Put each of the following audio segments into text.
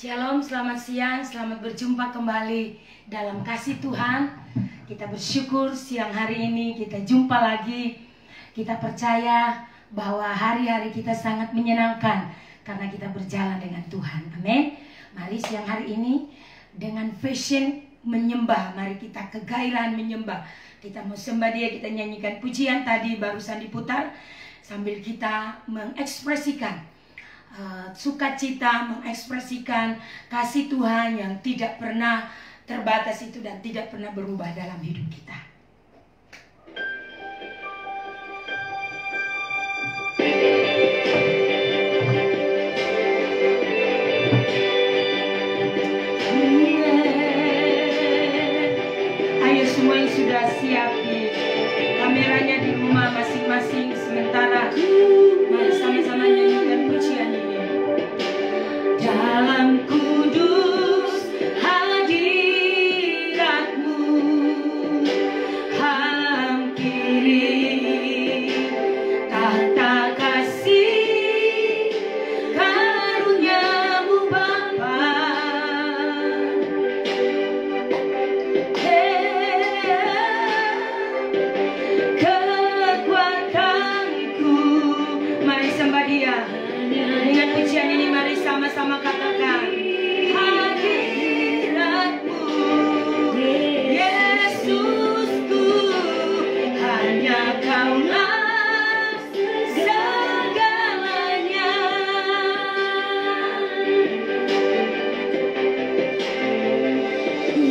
Shalom, selamat siang, selamat berjumpa kembali dalam kasih Tuhan. Kita bersyukur siang hari ini kita jumpa lagi. Kita percaya bahwa hari-hari kita sangat menyenangkan karena kita berjalan dengan Tuhan. Amin. Mari siang hari ini dengan fashion menyembah, mari kita kegairahan menyembah. Kita mau sembah Dia, kita nyanyikan pujian tadi barusan diputar sambil kita mengekspresikan sukacita, mengekspresikan kasih Tuhan yang tidak pernah terbatas itu dan tidak pernah berubah dalam hidup kita. Ayo semua yang sudah siap di kameranya di rumah masing-masing sementara mari sama-sama nyanyikan pujian ini. Dalam kudus hadirat-Mu hampiri tahta kasih karunia-Mu Bapa. Kekuatanku, mari sembah Dia. Dengan pujian ini mari sama-sama katakan hadirat-Mu Yesusku, hanya Kaulah segalanya.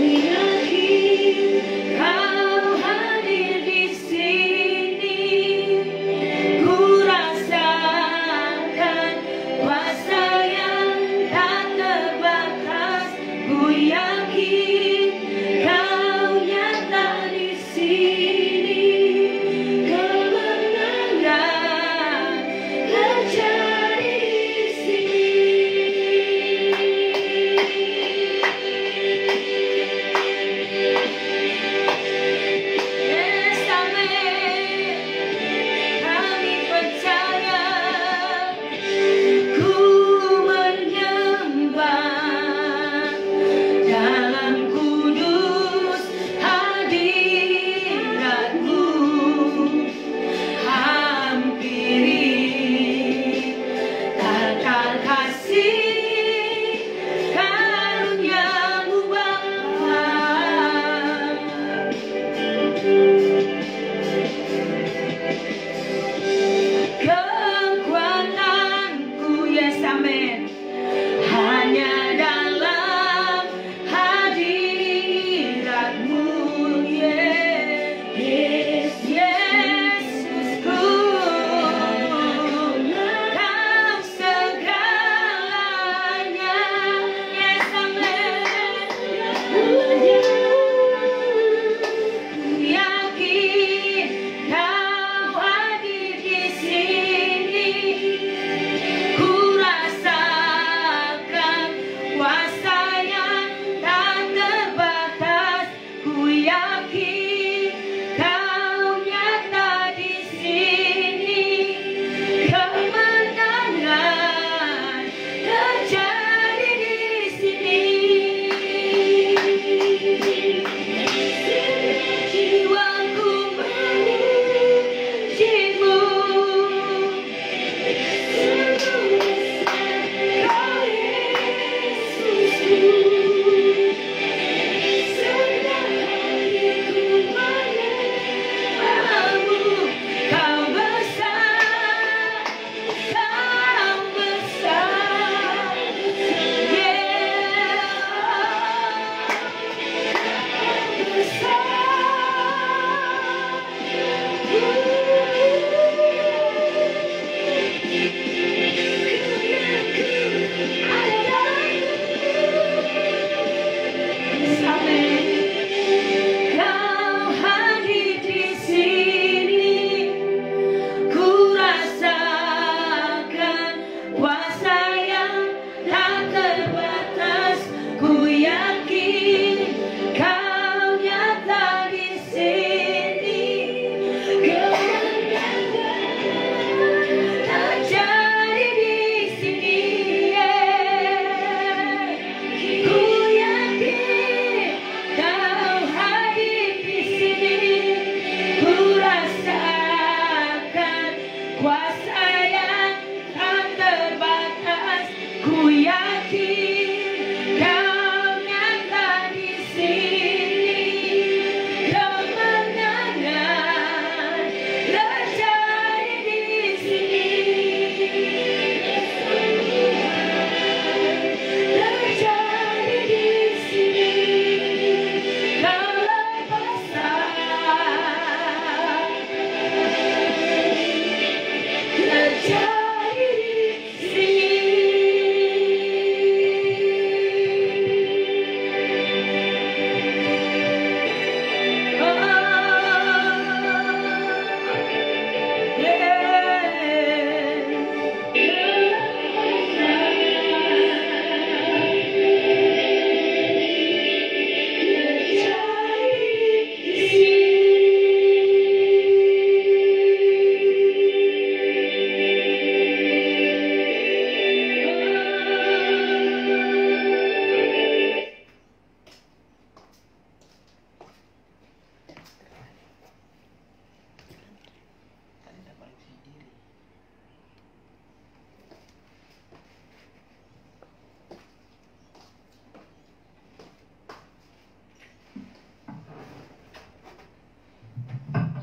Yakin Kau hadir di sini, ku rasakan kuasa yang tak terbatas. Ku yakin Kau nyata di sini, kemenangan terjadi di sini. Yes, amin. Kami percaya, ku menyembah dalam kudus hadirat-Mu.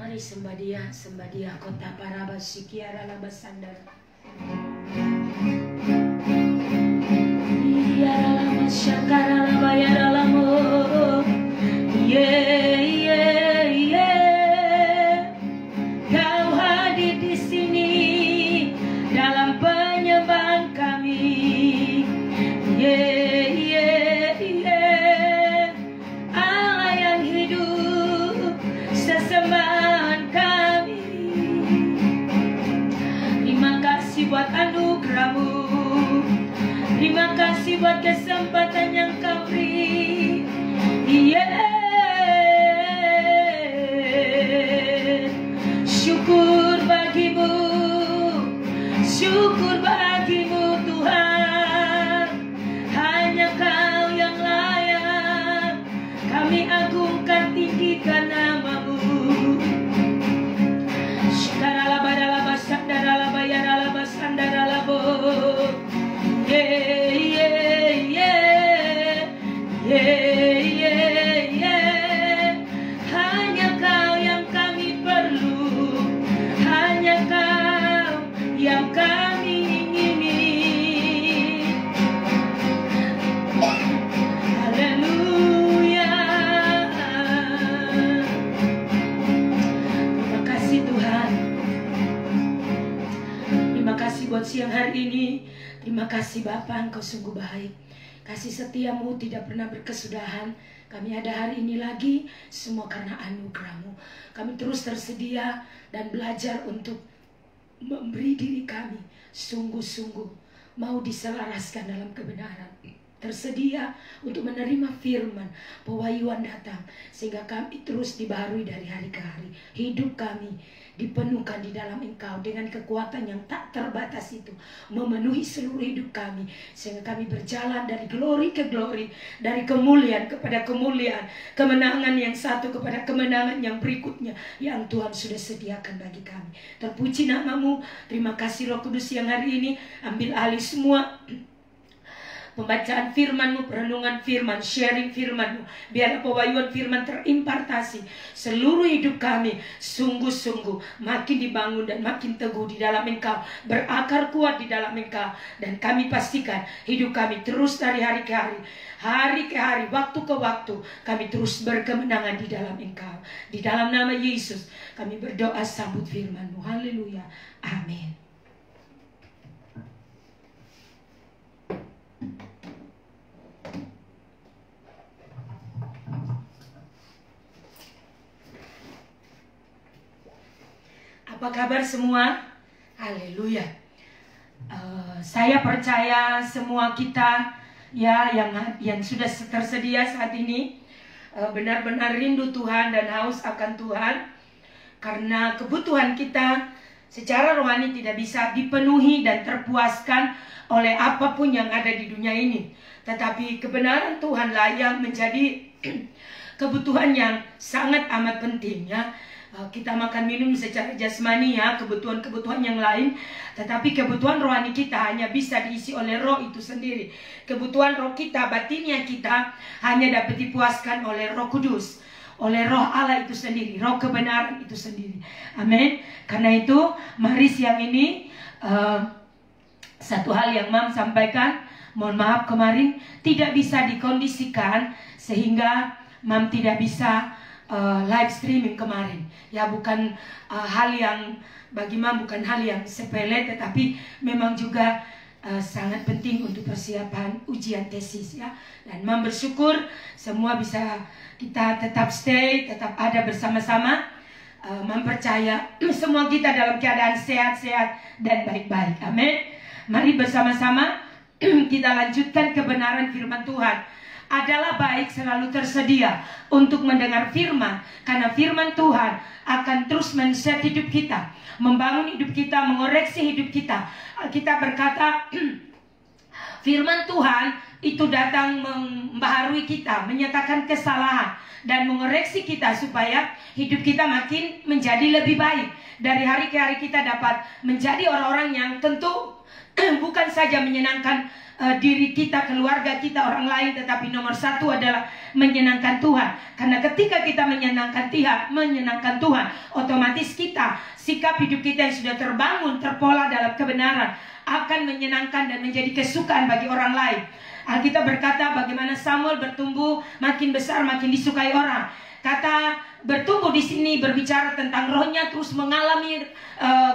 Mari sembah dia kota Parabasikiara Labasandar. Iya lama syakara labayara lamo. Kau hadir di sini dalam penyembahan kami. Allah yang hidup sesembahan kami. Terima kasih buat anugerah-Mu. Terima kasih buat kesempatan yang Kau beri. Syukur bagimu, syukur bagimu Tuhan. Hanya Kau yang layak, kami agungkan tinggikan nama-Mu. Hanya Kau yang kami perlu, hanya Kau yang kami ingini. Haleluya. Terima kasih Tuhan. Terima kasih buat siang hari ini. Terima kasih Bapa, Engkau sungguh baik. Kasih setia-Mu tidak pernah berkesudahan. Kami ada hari ini lagi, semua karena anugerah-Mu. Kami terus tersedia dan belajar untuk memberi diri kami sungguh-sungguh mau diselaraskan dalam kebenaran. Tersedia untuk menerima firman, pewahyuan datang, sehingga kami terus dibaharui dari hari ke hari. Hidup kami dipenuhkan di dalam Engkau dengan kekuatan yang tak terbatas itu, memenuhi seluruh hidup kami, sehingga kami berjalan dari glori ke glori, dari kemuliaan kepada kemuliaan, kemenangan yang satu kepada kemenangan yang berikutnya yang Tuhan sudah sediakan bagi kami. Terpuji nama-Mu. Terima kasih Roh Kudus yang hari ini ambil alih semua pembacaan firman-Mu, perenungan firman, sharing firman-Mu. Biarlah pewahyuan firman terimpartasi seluruh hidup kami. Sungguh-sungguh makin dibangun dan makin teguh di dalam Engkau, berakar kuat di dalam Engkau. Dan kami pastikan hidup kami terus dari hari ke hari, waktu ke waktu, kami terus berkemenangan di dalam Engkau. Di dalam nama Yesus kami berdoa, sambut firman-Mu. Haleluya. Amin. Apa kabar semua? Haleluya. Saya percaya semua kita ya yang sudah tersedia saat ini benar-benar rindu Tuhan dan haus akan Tuhan, karena kebutuhan kita secara rohani tidak bisa dipenuhi dan terpuaskan oleh apapun yang ada di dunia ini. Tetapi kebenaran Tuhanlah yang menjadi kebutuhan yang sangat amat penting ya. Kita makan minum secara jasmani ya, kebutuhan-kebutuhan yang lain, tetapi kebutuhan rohani kita hanya bisa diisi oleh Roh itu sendiri. Kebutuhan roh kita, batinnya kita hanya dapat dipuaskan oleh Roh Kudus, oleh Roh Allah itu sendiri, Roh kebenaran itu sendiri. Amin. Karena itu mari siang ini satu hal yang Mam sampaikan, mohon maaf kemarin tidak bisa dikondisikan sehingga Mam tidak bisa live streaming kemarin. Ya bukan hal yang bagi Mam bukan hal yang sepele, tetapi memang juga sangat penting untuk persiapan ujian tesis ya. Dan Mam bersyukur semua bisa kita tetap stay, tetap ada bersama-sama. Mam percaya semua kita dalam keadaan sehat-sehat dan baik-baik. Amin. Mari bersama-sama kita lanjutkan kebenaran firman Tuhan. Adalah baik selalu tersedia untuk mendengar firman, karena firman Tuhan akan terus men-set hidup kita, membangun hidup kita, mengoreksi hidup kita. Kita berkata firman Tuhan itu datang membaharui kita, menyatakan kesalahan dan mengoreksi kita supaya hidup kita makin menjadi lebih baik. Dari hari ke hari kita dapat menjadi orang-orang yang tentu bukan saja menyenangkan diri kita, keluarga kita, orang lain, tetapi nomor satu adalah menyenangkan Tuhan. Karena ketika kita menyenangkan Tuhan, otomatis kita, sikap hidup kita yang sudah terbangun, terpola dalam kebenaran, akan menyenangkan dan menjadi kesukaan bagi orang lain. Alkitab berkata bagaimana Samuel bertumbuh makin besar, makin disukai orang. Kata bertumbuh di sini berbicara tentang rohnya terus mengalami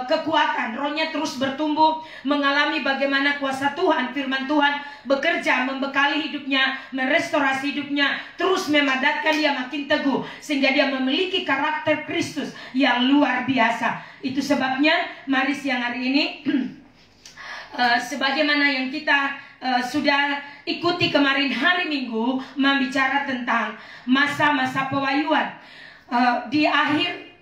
kekuatan, rohnya terus bertumbuh, mengalami bagaimana kuasa Tuhan, firman Tuhan bekerja, membekali hidupnya, merestorasi hidupnya, terus memadatkan dia makin teguh, sehingga dia memiliki karakter Kristus yang luar biasa. Itu sebabnya mari siang hari ini sebagaimana yang kita sudah ikuti kemarin hari Minggu, membicara tentang masa-masa pewahyuan. Di akhir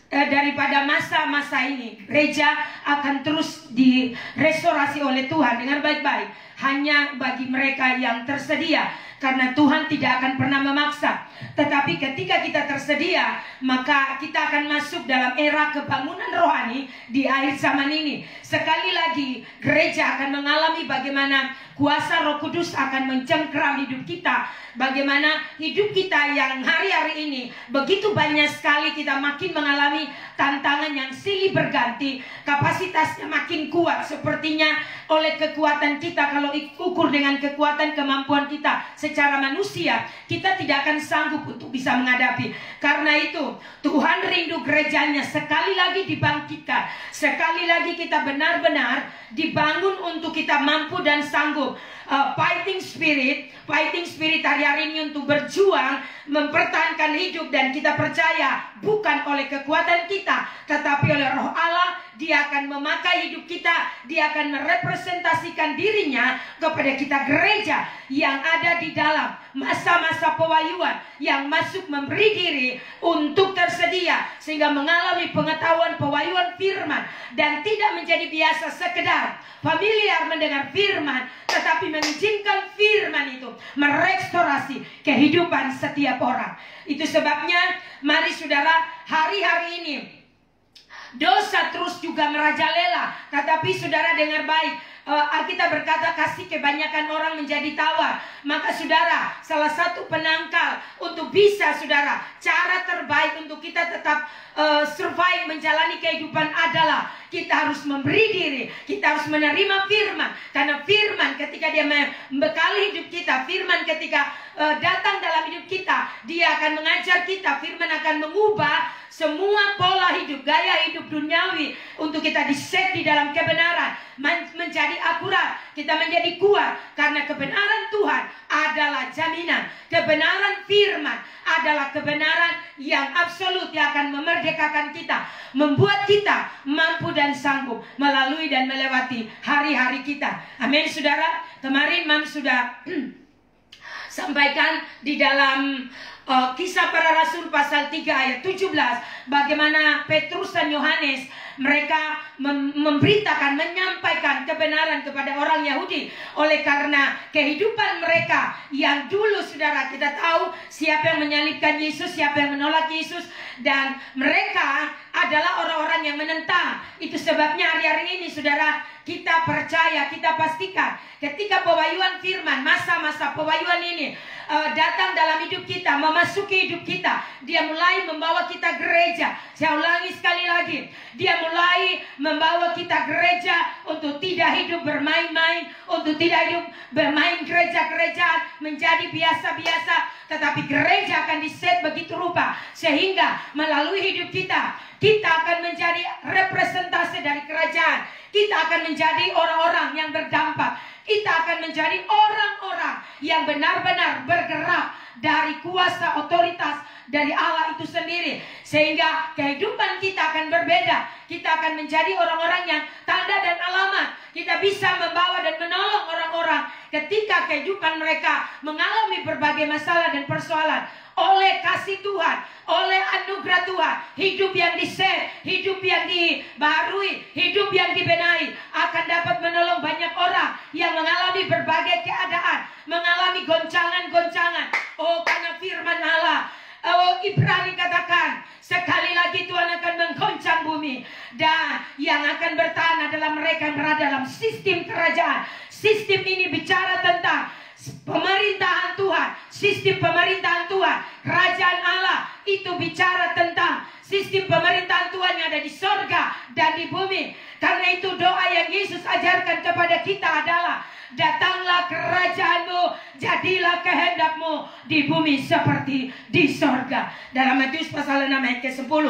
daripada masa-masa ini, gereja akan terus direstorasi oleh Tuhan. Dengar baik-baik, hanya bagi mereka yang tersedia, karena Tuhan tidak akan pernah memaksa. Tetapi ketika kita tersedia, maka kita akan masuk dalam era kebangunan rohani di akhir zaman ini. Sekali lagi, gereja akan mengalami bagaimana kuasa Roh Kudus akan mencengkeram hidup kita. Bagaimana hidup kita yang hari-hari ini begitu banyak sekali kita makin mengalami tantangan yang silih berganti, kapasitasnya makin kuat. Sepertinya oleh kekuatan kita, kalau ukur dengan kekuatan kemampuan kita secara manusia, kita tidak akan sanggup untuk bisa menghadapi. Karena itu Tuhan rindu gerejanya sekali lagi dibangkitkan, sekali lagi kita benar-benar dibangun untuk kita mampu dan sanggup. Fighting spirit hari-hari ini untuk berjuang, mempertahankan hidup, dan kita percaya bukan oleh kekuatan kita, tetapi oleh Roh Allah. Dia akan memakai hidup kita, dia akan merepresentasikan dirinya kepada kita, gereja yang ada di dalam masa-masa pewahyuan, yang masuk memberi diri untuk tersedia, sehingga mengalami pengetahuan pewahyuan firman, dan tidak menjadi biasa sekedar familiar mendengar firman, tetapi mengizinkan firman itu merestorasi kehidupan setiap orang. Itu sebabnya mari saudara, hari-hari ini dosa terus juga merajalela, tetapi saudara dengar baik, Alkitab berkata kasih kebanyakan orang menjadi tawar. Maka saudara, salah satu penangkal untuk bisa saudara, cara terbaik untuk kita tetap survive, menjalani kehidupan adalah kita harus memberi diri, kita harus menerima firman. Karena firman ketika dia membekali hidup kita, firman ketika datang dalam hidup kita, dia akan mengajar kita, firman akan mengubah semua pola hidup, gaya hidup duniawi untuk kita di-set di dalam kebenaran, menjadi akurat, kita menjadi kuat. Karena kebenaran Tuhan adalah jaminan, kebenaran firman adalah kebenaran yang absolut, yang akan memerdekakan kita, membuat kita mampu dan sanggup melalui dan melewati hari-hari kita. Amin saudara. Kemarin Mam sudah sampaikan di dalam Kisah Para Rasul pasal 3 ayat 17, bagaimana Petrus dan Yohanes mereka memberitakan, menyampaikan kebenaran kepada orang Yahudi. Oleh karena kehidupan mereka yang dulu saudara, kita tahu siapa yang menyalibkan Yesus, siapa yang menolak Yesus, dan mereka adalah orang-orang yang menentang. Itu sebabnya hari-hari ini saudara, kita percaya, kita pastikan ketika pewahyuan firman, masa-masa pewahyuan ini datang dalam hidup kita, memasuki hidup kita, dia mulai membawa kita gereja. Saya ulangi sekali lagi, dia mulai membawa kita gereja untuk tidak hidup bermain-main, untuk tidak hidup bermain gereja-gereja menjadi biasa-biasa, tetapi gereja akan diset begitu rupa sehingga melalui hidup kita, kita akan menjadi representasi dari kerajaan. Kita akan menjadi orang-orang yang berdampak. Kita akan menjadi orang-orang yang benar-benar bergerak dari kuasa, otoritas, dari Allah itu sendiri. Sehingga kehidupan kita akan berbeda. Kita akan menjadi orang-orang yang tanda dan alamat. Kita bisa membawa dan menolong orang-orang ketika kehidupan mereka mengalami berbagai masalah dan persoalan. Oleh kasih Tuhan, oleh anugerah Tuhan, hidup yang di-save, hidup yang dibaharui, hidup yang dibenahi akan dapat menolong banyak orang yang mengalami berbagai keadaan, mengalami goncangan-goncangan. Oh, karena firman Allah, oh, Ibrani katakan, sekali lagi Tuhan akan menggoncang bumi, dan yang akan bertahan adalah mereka yang berada dalam sistem kerajaan. Sistem ini bicara tentang pemerintahan Tuhan, sistem pemerintahan Tuhan, kerajaan Allah itu bicara tentang sistem pemerintahan Tuhan yang ada di sorga dan di bumi. Karena itu doa yang Yesus ajarkan kepada kita adalah, datanglah kerajaanmu, jadilah kehendakmu di bumi seperti di sorga. Dalam Matius pasal 6 ayat ke-10.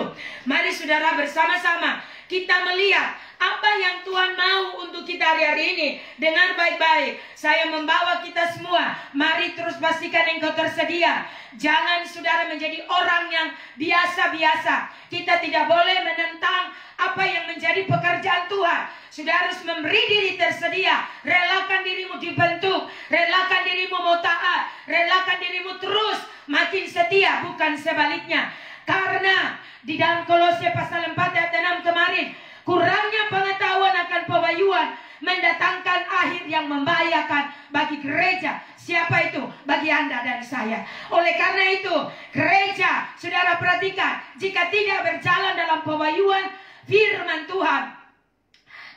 Mari saudara bersama-sama kita melihat apa yang Tuhan mau untuk kita hari-hari ini. Dengan baik-baik saya membawa kita semua, mari terus pastikan engkau tersedia. Jangan saudara menjadi orang yang biasa-biasa. Kita tidak boleh menentang apa yang menjadi pekerjaan Tuhan. Saudara harus memberi diri tersedia. Relakan dirimu dibentuk, relakan dirimu mau taat, relakan dirimu terus makin setia, bukan sebaliknya. Karena di dalam Kolose pasal 4 ayat 6 kemarin, kurangnya pengetahuan akan pewahyuan mendatangkan akhir yang membahayakan bagi gereja. Siapa itu? Bagi Anda dan saya. Oleh karena itu, gereja, saudara perhatikan, jika tidak berjalan dalam pewahyuan firman Tuhan,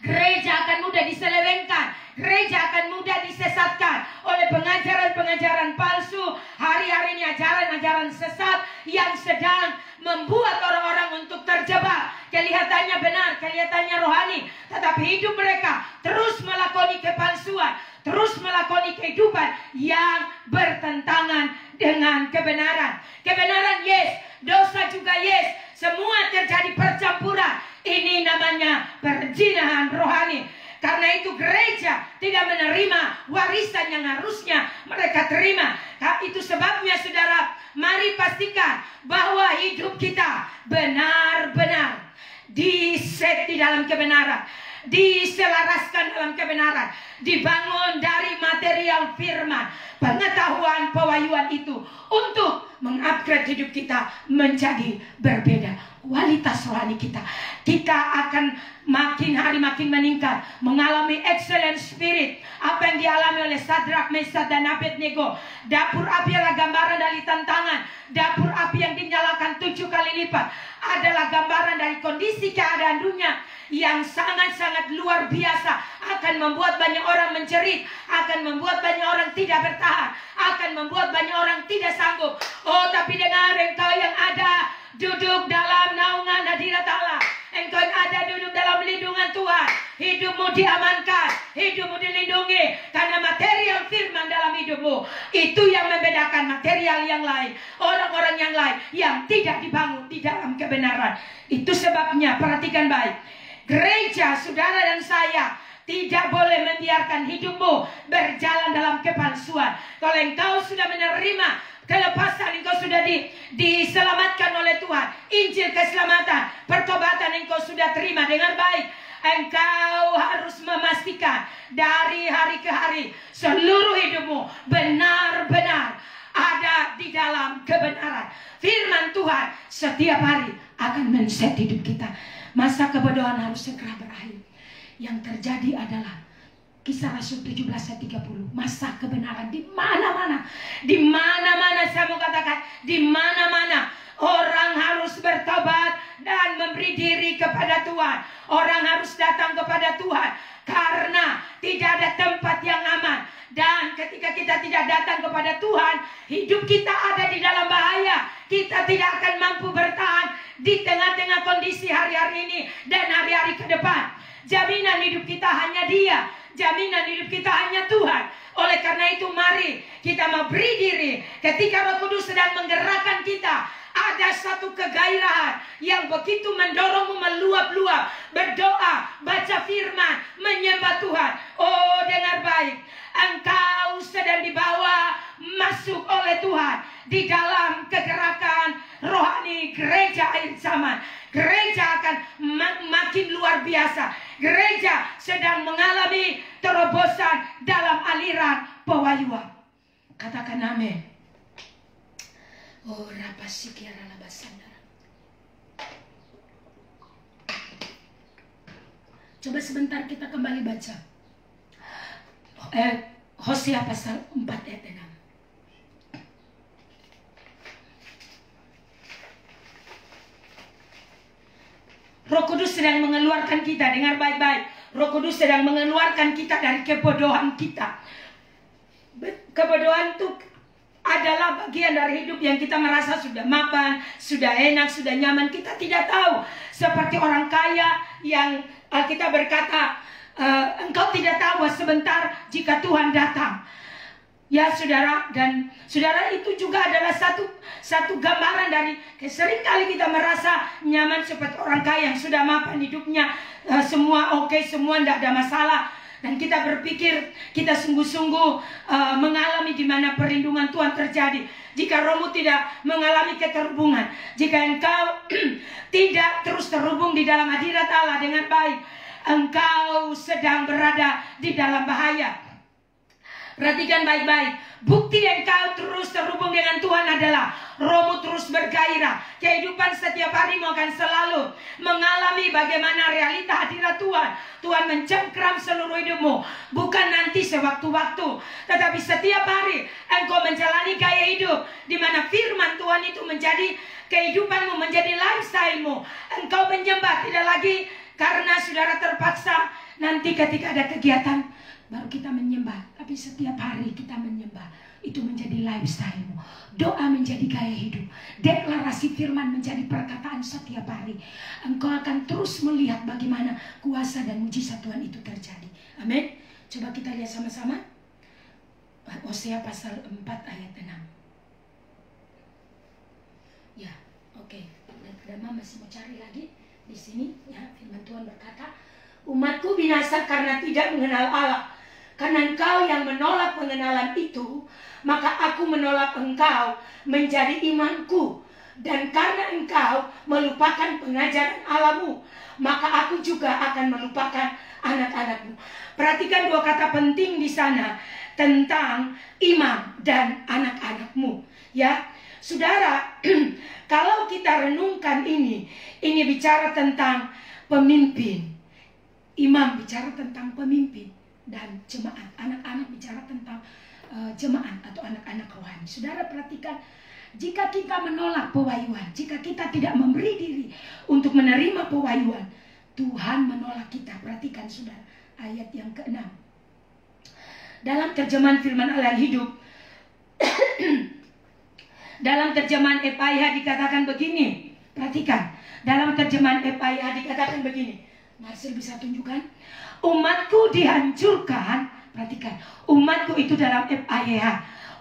gereja akan mudah diselewengkan, gereja akan mudah disesatkan oleh pengajaran-pengajaran palsu. Hari-hari ini ajaran-ajaran sesat yang sedang membuat orang-orang untuk terjebak. Kelihatannya benar, kelihatannya rohani, tetapi hidup mereka terus melakoni kepalsuan, terus melakoni kehidupan yang bertentangan dengan kebenaran. Kebenaran yes, dosa juga yes, semua terjadi percampuran. Ini namanya perzinahan rohani. Karena itu gereja tidak menerima warisan yang harusnya mereka terima. Itu sebabnya saudara, mari pastikan bahwa hidup kita benar-benar di-set di dalam kebenaran, diselaraskan dalam kebenaran, dibangun dari material firman, pengetahuan pewahyuan itu untuk mengupgrade hidup kita menjadi berbeda. Kualitas rohani kita akan makin hari makin meningkat, mengalami excellent spirit. Apa yang dialami oleh Sadrak, Mesak dan Abednego. Dapur api adalah gambaran dari tantangan. Dapur api yang dinyalakan 7 kali lipat adalah gambaran dari kondisi keadaan dunia yang sangat-sangat luar biasa. Akan membuat banyak orang menjerit, akan membuat banyak orang tidak bertahan, akan membuat banyak orang tidak sanggup. Oh, tapi dengar, engkau yang ada duduk dalam naungan hadirat Allah, engkau yang ada duduk dalam lindungan Tuhan, hidupmu diamankan, hidupmu dilindungi, karena material firman dalam hidupmu itu yang membedakan material yang lain, orang-orang yang lain yang tidak dibangun di dalam kebenaran. Itu sebabnya perhatikan baik, gereja, saudara dan saya tidak boleh membiarkan hidupmu berjalan dalam kepalsuan. Kalau engkau sudah menerima kelepasan, engkau sudah diselamatkan oleh Tuhan, Injil keselamatan, pertobatan engkau sudah terima dengan baik, engkau harus memastikan dari hari ke hari seluruh hidupmu benar-benar ada di dalam kebenaran. Firman Tuhan setiap hari akan men-set hidup kita. Masa kebodohan harus segera berakhir. Yang terjadi adalah Kisah Rasul 17 ayat 30. Masa kebenaran di mana-mana. Di mana-mana, saya mau katakan, di mana-mana orang harus bertobat dan memberi diri kepada Tuhan. Orang harus datang kepada Tuhan karena tidak ada tempat yang aman. Dan ketika kita tidak datang kepada Tuhan, hidup kita ada di dalam bahaya. Kita tidak akan mampu bertahan di tengah-tengah kondisi hari-hari ini dan hari-hari ke depan. Jaminan hidup kita hanya Dia, jaminan hidup kita hanya Tuhan. Oleh karena itu mari kita memberi diri. Ketika Roh Kudus sedang menggerakkan kita, ada satu kegairahan yang begitu mendorongmu meluap-luap, berdoa, baca firman, menyembah Tuhan. Oh, dengar baik, engkau sedang dibawa masuk oleh Tuhan di dalam kegerakan rohani gereja akhir zaman. Gereja akan makin luar biasa. Gereja sedang mengalami terobosan dalam aliran pewahyuan. Katakan amin. Oh, rapasikiara labasandara. Coba sebentar kita kembali baca Hosea pasal 4 ayat 6. Roh Kudus sedang mengeluarkan kita, dengar baik-baik. Roh Kudus sedang mengeluarkan kita dari kebodohan kita. Kebodohan itu adalah bagian dari hidup yang kita merasa sudah mapan, sudah enak, sudah nyaman. Kita tidak tahu. Seperti orang kaya yang kita berkata, engkau tidak tahu sebentar jika Tuhan datang. Ya saudara, dan saudara itu juga adalah satu gambaran dari seringkali kita merasa nyaman seperti orang kaya yang sudah mapan hidupnya, semua oke, semua tidak ada masalah. Dan kita berpikir kita sungguh-sungguh mengalami di mana perlindungan Tuhan terjadi. Jika rohmu tidak mengalami keterhubungan, jika engkau tidak terus terhubung di dalam hadirat Allah dengan baik, engkau sedang berada di dalam bahaya. Perhatikan baik-baik. Bukti engkau terus terhubung dengan Tuhan adalah rohmu terus bergairah. Kehidupan setiap harimu akan selalu mengalami bagaimana realita hadirat Tuhan. Tuhan mencengkram seluruh hidupmu. Bukan nanti sewaktu-waktu, tetapi setiap hari engkau menjalani gaya hidup di mana firman Tuhan itu menjadi kehidupanmu, menjadi lifestyle-mu. Engkau menyembah tidak lagi karena saudara terpaksa. Nanti ketika ada kegiatan baru kita menyembah, tapi setiap hari kita menyembah. Itu menjadi lifestyle-mu. Doa menjadi gaya hidup. Deklarasi firman menjadi perkataan setiap hari. Engkau akan terus melihat bagaimana kuasa dan mujizat Tuhan itu terjadi. Amin. Coba kita lihat sama-sama Hosea pasal 4 ayat 6. Ya, oke. Dama masih mau cari lagi di sini. Ya, firman Tuhan berkata, umatku binasa karena tidak mengenal Allah. Karena engkau yang menolak pengenalan itu, maka aku menolak engkau menjadi imanku. Dan karena engkau melupakan pengajaran Allahmu, maka aku juga akan melupakan anak-anakmu. Perhatikan dua kata penting di sana tentang imam dan anak-anakmu. Ya, saudara, kalau kita renungkan ini bicara tentang pemimpin. Imam bicara tentang pemimpin dan jemaat. Anak-anak bicara tentang jemaat atau anak-anak rohani. Saudara perhatikan, jika kita menolak pewahyuan, jika kita tidak memberi diri untuk menerima pewahyuan, Tuhan menolak kita. Perhatikan saudara, ayat yang ke-6. Dalam terjemahan firman Allah yang hidup, dalam terjemahan EPIH dikatakan begini. Perhatikan, dalam terjemahan EPIH dikatakan begini. Marcel bisa tunjukkan. Umatku dihancurkan. Perhatikan, umatku itu dalam FIH.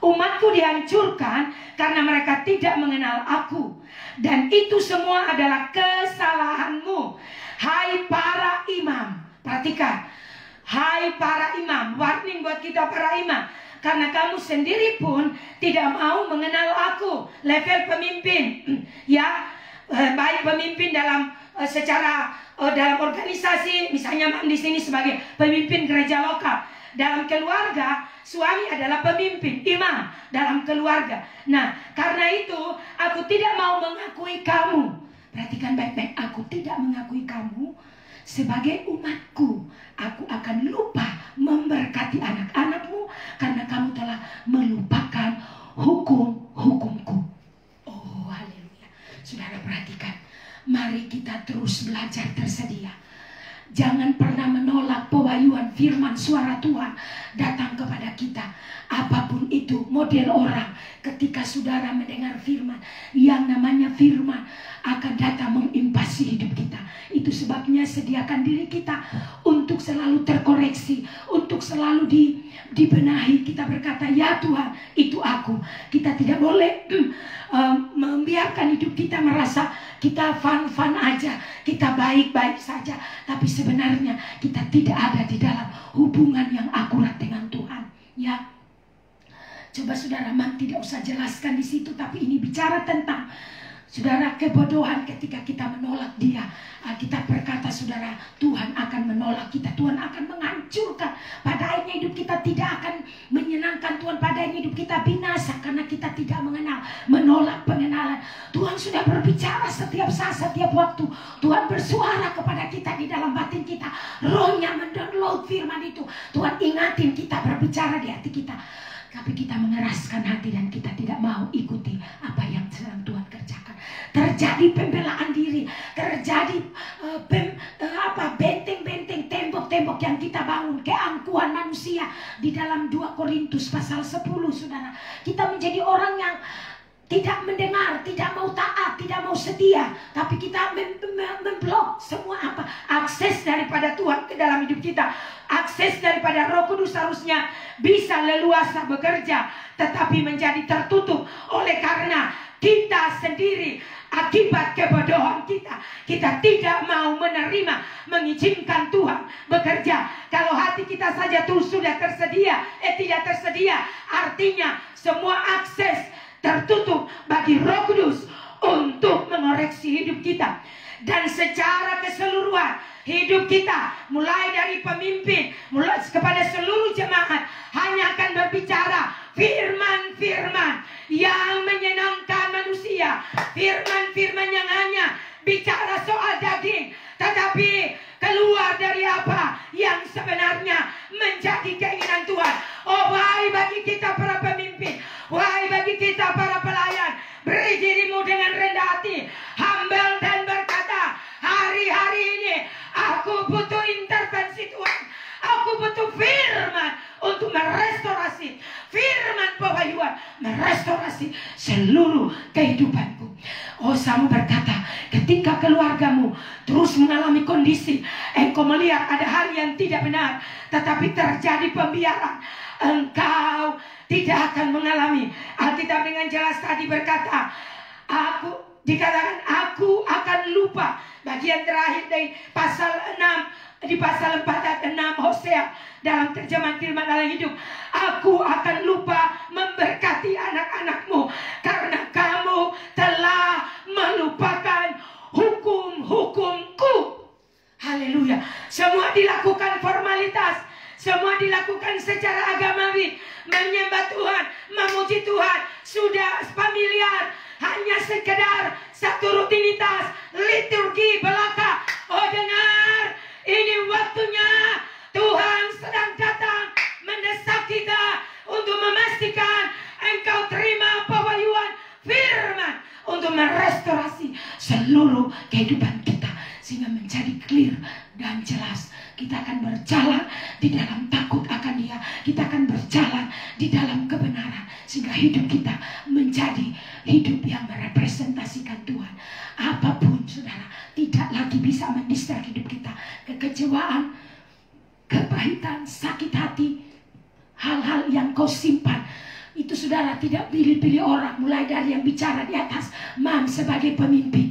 Umatku dihancurkan karena mereka tidak mengenal aku. Dan itu semua adalah kesalahanmu, hai para imam. Perhatikan, hai para imam. Warning buat kita para imam. Karena kamu sendiri pun tidak mau mengenal aku. Level pemimpin, ya, baik pemimpin dalam secara dalam organisasi, misalnya di sini sebagai pemimpin gereja lokal. Dalam keluarga, suami adalah pemimpin, imam dalam keluarga. Nah, karena itu aku tidak mau mengakui kamu. Perhatikan baik-baik, aku tidak mengakui kamu sebagai umatku. Aku akan lupa memberkati anak-anakmu karena kamu telah melupakan hukum-hukumku. Oh, haleluya. Saudara perhatikan, mari kita terus belajar tersedia. Jangan pernah menolak pewahyuan firman suara Tuhan datang kepada kita. Apapun itu model orang, ketika saudara mendengar firman, yang namanya firman akan datang mengimpasi hidup kita. Itu sebabnya sediakan diri kita untuk selalu terkoreksi, untuk selalu dibenahi. Kita berkata, ya Tuhan, itu aku. Kita tidak boleh membiarkan hidup kita merasa kita fun-fun aja, kita baik-baik saja, tapi sebenarnya kita tidak ada di dalam hubungan yang akurat dengan Tuhan. Ya, Coba saudara, Mam tidak usah jelaskan di situ, tapi ini bicara tentang saudara kebodohan ketika kita menolak Dia. Alkitab berkata saudara, Tuhan akan menolak kita, Tuhan akan menghancurkan. Pada akhirnya hidup kita tidak akan menyenangkan Tuhan, pada akhirnya hidup kita binasa karena kita tidak menolak pengenalan. Tuhan sudah berbicara setiap saat, setiap waktu. Tuhan bersuara kepada kita di dalam batin kita. Rohnya mendownload firman itu. Tuhan ingatin kita, berbicara di hati kita. Tapi kita mengeraskan hati dan kita tidak mau ikuti apa yang sedang Tuhan kerjakan. Terjadi pembelaan diri, terjadi benteng-benteng, tembok-tembok yang kita bangun, keangkuhan manusia. Di dalam 2 Korintus pasal 10 saudara, kita menjadi orang yang tidak mendengar, tidak mau taat, tidak mau setia, tapi kita memblok semua akses daripada Tuhan ke dalam hidup kita. Akses daripada Roh Kudus harusnya bisa leluasa bekerja, tetapi menjadi tertutup oleh karena kita sendiri. Akibat kebodohan kita, kita tidak mau menerima, mengizinkan Tuhan bekerja. Kalau hati kita saja tuh sudah tersedia, tidak tersedia, artinya semua akses tertutup bagi Roh Kudus untuk mengoreksi hidup kita. Dan secara keseluruhan hidup kita, mulai dari pemimpin, mulai kepada seluruh jemaat, hanya akan berbicara firman-firman yang menyenangkan manusia, firman-firman yang hanya bicara soal daging, tetapi keluar dari apa yang sebenarnya menjadi keinginan Tuhan. Oh, wahai bagi kita para pemimpin, wahai bagi kita para pelayan, beri dirimu dengan rendah hati, humble dan berkata, hari-hari ini aku butuh intervensi Tuhan. Aku butuh firman untuk merestorasi, firman pewahyuan, merestorasi seluruh kehidupanku. Oh, Samu berkata, ketika keluargamu terus mengalami kondisi, engkau melihat ada hal yang tidak benar, tetapi terjadi pembiaran, engkau tidak akan mengalami. Alkitab dengan jelas tadi berkata, dikatakan aku akan lupa. Bagian terakhir dari pasal 6, di pasal 4 dan 6 Hosea dalam terjemahan firman dalam hidup, aku akan lupa memberkati anak-anakmu karena kamu telah melupakan hukum-hukumku. Haleluya. Semua dilakukan formalitas, semua dilakukan secara agamawi, menyembah Tuhan, memuji Tuhan, sudah familiar, hanya sekedar satu rutinitas, liturgi belaka. Oh, dengar, ini waktunya Tuhan sedang datang mendesak kita untuk memastikan engkau terima pewahyuan firman untuk merestorasi seluruh kehidupan kita, sehingga menjadi clear dan jelas. Kita akan berjalan di dalam takut akan Dia, kita akan berjalan di dalam kebenaran, sehingga hidup kita menjadi hidup yang merepresentasikan Tuhan. Apapun saudara, tidak lagi bisa mendistrak hidup kita. Kekecewaan, kepahitan, sakit hati, hal-hal yang kau simpan, itu saudara tidak pilih-pilih orang. Mulai dari yang bicara di atas, Mam sebagai pemimpin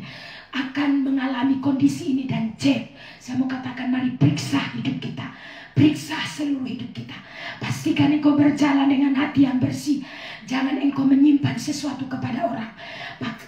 akan mengalami kondisi ini. Dan cek, saya mau katakan, mari periksa hidup kita, periksa seluruh hidup kita. Pastikan engkau berjalan dengan hati yang bersih. Jangan engkau menyimpan sesuatu kepada orang.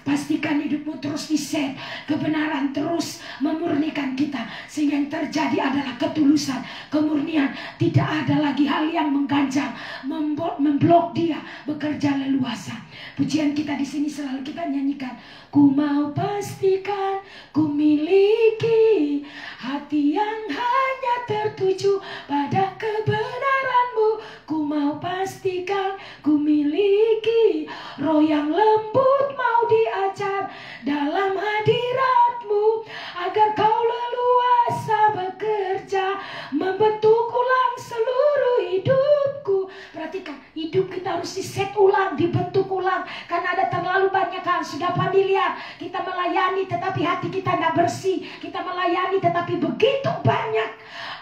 Pastikan hidupmu terus diset, kebenaran terus memurnikan kita, sehingga yang terjadi adalah ketulusan, kemurnian. Tidak ada lagi hal yang mengganjal, memblok Dia bekerja leluasa. Pujian kita di sini selalu kita nyanyikan, ku mau pastikan ku miliki hati yang hanya tertuju pada kebenaran-Mu. Ku mau pastikan ku miliki roh yang lembut, mau diajar dalam hadirat-Mu, agar Kau leluasa bekerja, membentuk ulang seluruh hidupku. Perhatikan, hidup kita harus diset ulang, dibentuk ulang, karena ada terlalu banyak hal sudah familiar. Kita melayani tetapi hati kita tidak bersih. Kita melayani tetapi begitu banyak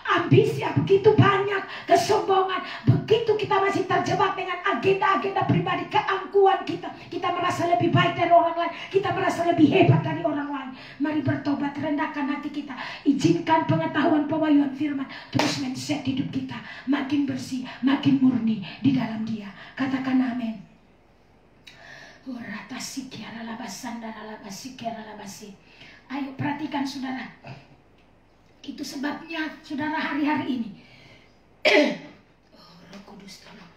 ambisi, begitu banyak kesombongan, begitu kita masih terjebak dengan agenda-agenda pribadi, keangkuhan kita. Kita merasa lebih baik dari orang lain, kita merasa lebih hebat dari orang lain. Mari bertobat, rendahkan hati kita, Izinkan pengetahuan pewahyuan firman terus men-set hidup kita makin bersih, makin murni di dalam Dia. Katakan amin. Ayo perhatikan saudara. Itu sebabnya saudara hari-hari ini Roh Kudus tolong.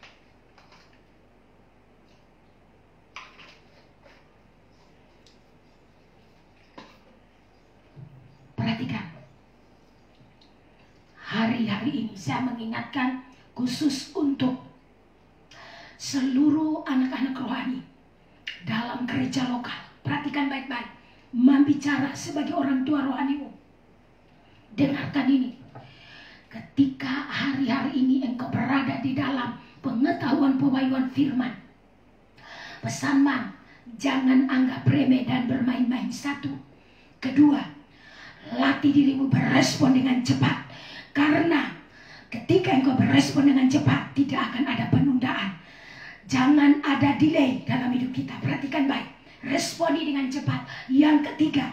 Perhatikan. Hari-hari ini saya mengingatkan khusus untuk seluruh anak-anak rohani dalam gereja lokal. Perhatikan baik-baik. Membicara sebagai orang tua rohanimu. Dengarkan ini. Ketika hari-hari ini engkau berada di dalam pengetahuan pewahyuan firman, pesan Mam, jangan anggap remeh dan bermain-main. Satu. Kedua, latih dirimu berespon dengan cepat. Karena ketika engkau berespon dengan cepat, tidak akan ada penundaan. Jangan ada delay dalam hidup kita. Perhatikan baik. Responi dengan cepat. Yang ketiga,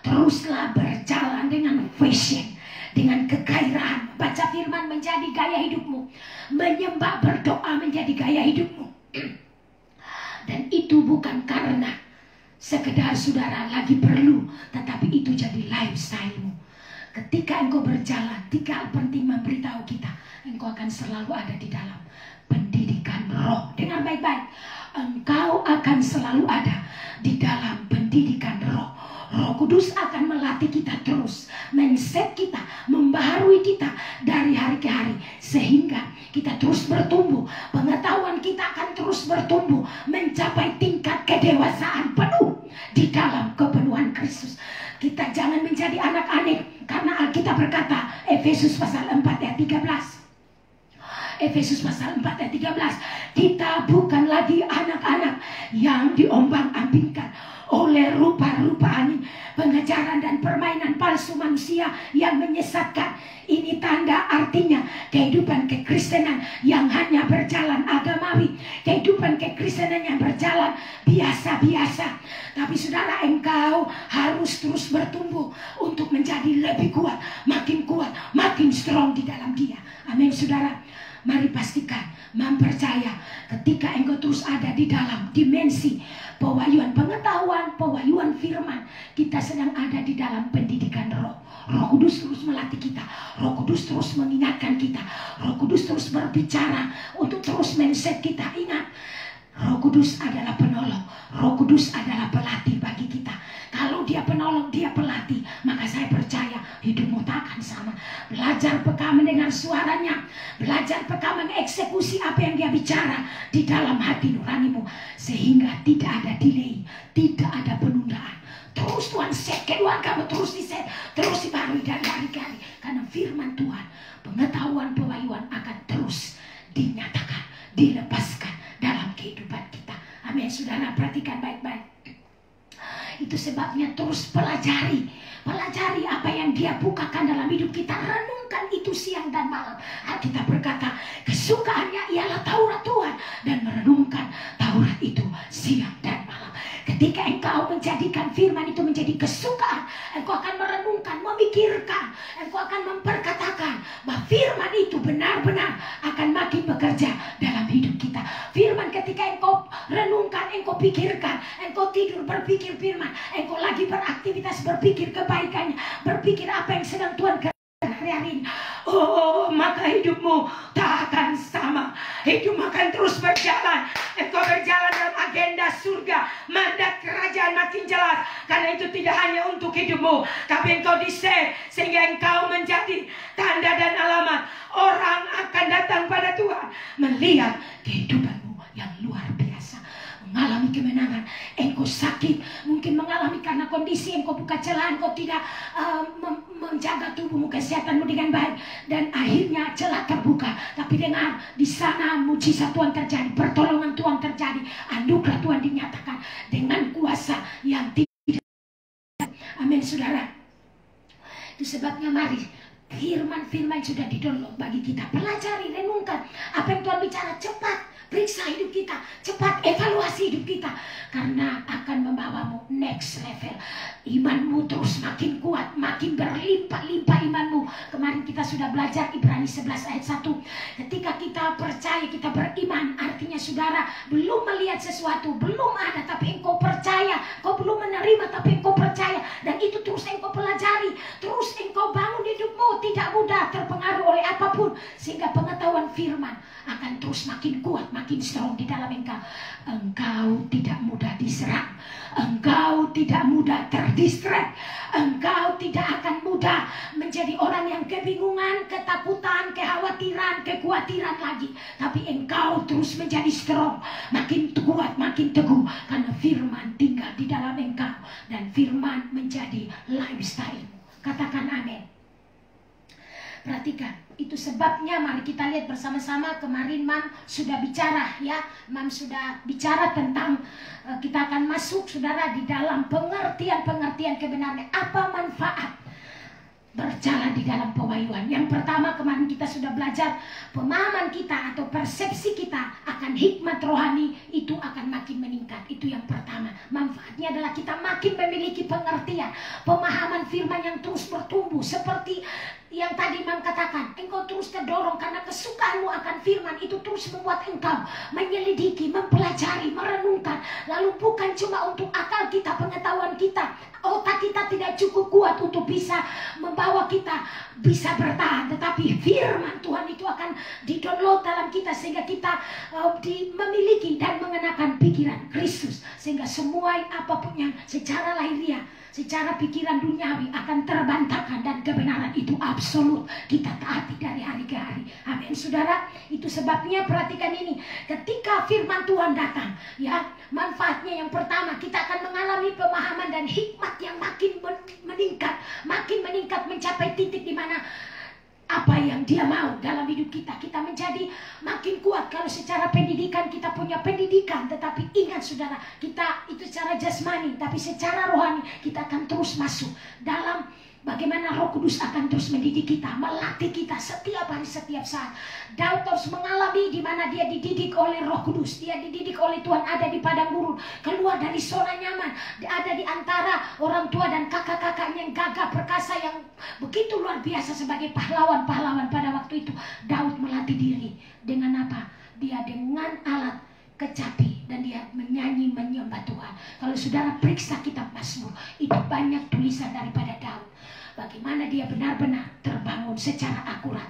teruslah berjalan dengan passion, dengan kegairahan. Baca firman menjadi gaya hidupmu. Menyembah, berdoa menjadi gaya hidupmu. Dan itu bukan karena sekedar saudara lagi perlu, tetapi itu jadi lifestyle-mu. Ketika engkau berjalan, 3 hal penting memberitahu kita, engkau akan selalu ada di dalam pendidikan roh. Dengar baik-baik, engkau akan selalu ada di dalam pendidikan roh. Roh Kudus akan melatih kita terus, men-set kita, membaharui kita dari hari ke hari, sehingga kita terus bertumbuh. Pengetahuan kita akan terus bertumbuh, mencapai tingkat kedewasaan penuh di dalam kepenuhan Kristus. Kita jangan menjadi anak-anak, karena Alkitab berkata, Efesus pasal 4 ayat 13. Efesus pasal 4 ayat 13. Kita bukan lagi anak-anak yang diombang-ambingkan oleh rupa-rupa angin, pengajaran dan permainan palsu manusia yang menyesatkan. Ini tanda artinya kehidupan kekristenan yang hanya berjalan agamawi, kehidupan kekristenan yang berjalan biasa-biasa. Tapi saudara, engkau harus terus bertumbuh untuk menjadi lebih kuat, makin strong di dalam Dia. Amin saudara. Mari pastikan, mempercaya ketika engkau terus ada di dalam dimensi pewahyuan pengetahuan, pewahyuan firman, kita sedang ada di dalam pendidikan roh. Roh Kudus terus melatih kita, Roh Kudus terus mengingatkan kita, Roh Kudus terus berbicara untuk terus men-set kita. Ingat, Roh Kudus adalah penolong, Roh Kudus adalah pelatih bagi kita. Kalau Dia penolong, Dia pelatih, maka saya percaya hidupmu tak akan sama. Belajar peka mendengar suaranya, belajar peka mengeksekusi apa yang Dia bicara di dalam hati nuranimu, sehingga tidak ada delay, tidak ada penundaan. Terus Tuhan set keluargamu, terus diset, terus dibaharui dari hari ke hari. Karena firman Tuhan, pengetahuan pewahyuan akan terus dinyatakan, dilepaskan dalam kehidupan kita. Amin saudara, perhatikan baik-baik. Itu sebabnya terus pelajari apa yang Dia bukakan dalam hidup kita. Renungkan itu siang dan malam. Alkitab berkata, kesukaannya ialah Taurat Tuhan, dan merenungkan Taurat itu siang dan malam. Ketika engkau menjadikan firman itu menjadi kesukaan, engkau akan merenungkan, memikirkan, engkau akan memperkatakan bahwa firman itu benar-benar akan makin bekerja dalam hidup kita. Firman ketika engkau renungkan, engkau pikirkan, engkau tidur berpikir firman, engkau lagi beraktivitas berpikir kebaikannya, berpikir apa yang sedang Tuhan kerjakan hari-hari ini. Oh, maka hidupmu tak akan sama. Hidupmu akan terus berjalan. Engkau berjalan dalam agenda surga, mandat kerajaan makin jelas. Karena itu tidak hanya untuk hidupmu, tapi engkau di-save sehingga engkau menjadi tanda dan alamat. Orang akan datang pada Tuhan melihat kehidupanmu yang luar biasa, mengalami kemenangan. Engkau sakit, mungkin mengalami karena kondisi engkau buka celah, engkau tidak menjaga tubuhmu, kesehatanmu dengan baik, dan akhirnya celah terbuka. Tapi dengar, di sana mujizat Tuhan terjadi, pertolongan Tuhan terjadi, anugerah Tuhan dinyatakan dengan kuasa yang tidak. Amin saudara. Itu sebabnya mari Firman-firman sudah di-download bagi kita. Pelajari, renungkan apa yang Tuhan bicara. Cepat periksa hidup kita, cepat evaluasi hidup kita, karena akan membawamu next level. Imanmu terus makin kuat, makin berlimpah-limpah imanmu. Kemarin kita sudah belajar Ibrani 11 ayat 1. Ketika kita percaya, kita beriman, artinya saudara belum melihat sesuatu, belum ada, tapi engkau percaya. Kau belum menerima, tapi engkau percaya. Dan itu terus engkau pelajari, terus engkau bangun hidupmu. Tidak mudah terpengaruh oleh apapun, sehingga pengetahuan firman akan terus makin kuat, makin strong di dalam engkau. Engkau tidak mudah diserang, engkau tidak mudah terdistract, engkau tidak akan mudah menjadi orang yang kebingungan, ketakutan, kekhawatiran, kekhawatiran lagi. Tapi engkau terus menjadi strong, makin kuat, makin teguh, karena firman tinggal di dalam engkau, dan firman menjadi lifestyle. Katakan amin. Perhatikan, itu sebabnya mari kita lihat bersama-sama. Kemarin Mam sudah bicara ya, Mam sudah bicara tentang kita akan masuk saudara di dalam pengertian kebenaran. Apa manfaat berjalan di dalam pewahyuan? Yang pertama, kemarin kita sudah belajar, pemahaman kita atau persepsi kita akan hikmat rohani itu akan makin meningkat. Itu yang pertama. Manfaatnya adalah kita makin memiliki pengertian, pemahaman firman yang terus bertumbuh. Seperti yang tadi Mam katakan, engkau terus terdorong karena kesukaanmu akan firman. Itu terus membuat engkau menyelidiki, mempelajari, merenungkan. Lalu bukan cuma untuk akal kita, pengetahuan kita, otak kita tidak cukup kuat untuk bisa membawa kita bisa bertahan, tetapi firman Tuhan itu akan di-download dalam kita, sehingga kita memiliki dan mengenakan pikiran Kristus, sehingga semua apapun yang secara lahiriah, secara pikiran duniawi akan terbantahkan, dan kebenaran itu absolut kita taati dari hari ke hari. Amin saudara. Itu sebabnya perhatikan ini, ketika firman Tuhan datang ya, manfaatnya yang pertama, kita akan mengalami pemahaman dan hikmat yang makin meningkat, mencapai titik di mana apa yang dia mau dalam hidup kita. Kita menjadi makin kuat. Kalau secara pendidikan kita punya pendidikan, tetapi ingat saudara, kita itu secara jasmani, tapi secara rohani kita akan terus masuk dalam bagaimana Roh Kudus akan terus mendidik kita, melatih kita setiap hari, setiap saat. Daud terus mengalami di mana dia dididik oleh Roh Kudus, dia dididik oleh Tuhan, ada di padang gurun, keluar dari zona nyaman, ada di antara orang tua dan kakak-kakaknya yang gagah perkasa, yang begitu luar biasa sebagai pahlawan-pahlawan pada waktu itu. Daud melatih diri dengan apa? Dia dengan alat kecapi, dan dia menyanyi menyembah Tuhan. Kalau saudara periksa kitab Mazmur, itu banyak tulisan daripada Daud, bagaimana dia benar-benar terbangun secara akurat.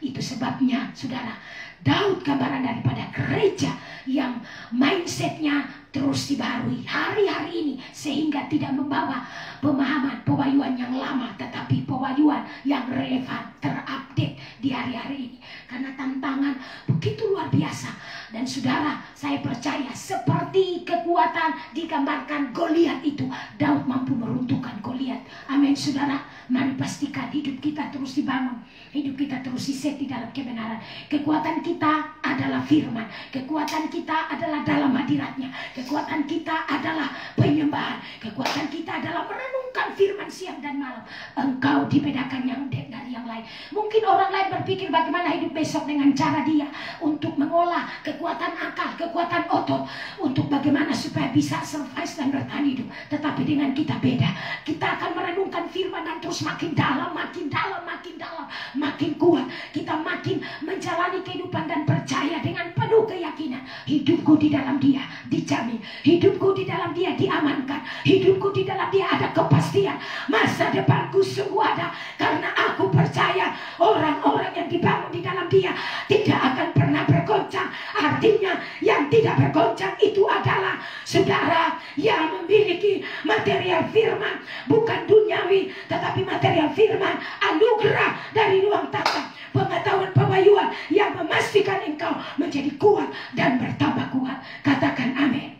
Itu sebabnya saudara, Daud gambaran daripada gereja yang mindsetnya terus dibaharui hari-hari ini, sehingga tidak membawa pemahaman pewahyuan yang lama, tetapi pewahyuan yang relevan, terupdate di hari-hari ini. Karena tantangan begitu luar biasa. Dan saudara, saya percaya seperti kekuatan digambarkan Goliat itu, Daud mampu meruntuhkan Goliat. Amin saudara. Mari pastikan hidup kita terus dibangun, hidup kita terus diset di dalam kebenaran. Kekuatan kita adalah firman, kekuatan kita adalah dalam hadiratnya, kekuatan kita adalah penyembahan, kekuatan kita adalah merenungkan firman siang dan malam. Engkau dibedakan yang dari yang lain. Mungkin orang lain berpikir bagaimana hidup besok dengan cara dia untuk mengolah kekuatan akal, kekuatan otot, untuk bagaimana supaya bisa survive dan bertahan hidup. Tetapi dengan kita beda. Kita akan merenungkan firman dan terus makin dalam, makin dalam, makin dalam, makin kuat. Kita makin menjalani kehidupan dan percaya dengan penuh keyakinan. Hidupku di dalam dia dijamin, hidupku di dalam dia diamankan, hidupku di dalam dia ada kepastian. Masa depanku sungguh ada, karena aku percaya orang-orang yang dibangun di dalam dia tidak akan pernah bergoncang. Artinya yang tidak bergoncang itu adalah saudara yang memiliki material firman, bukan duniawi, tetapi material firman, anugerah dari ruang tata, pengetahuan pewahyuan yang memastikan engkau menjadi kuat dan bertambah kuat. Katakan amin.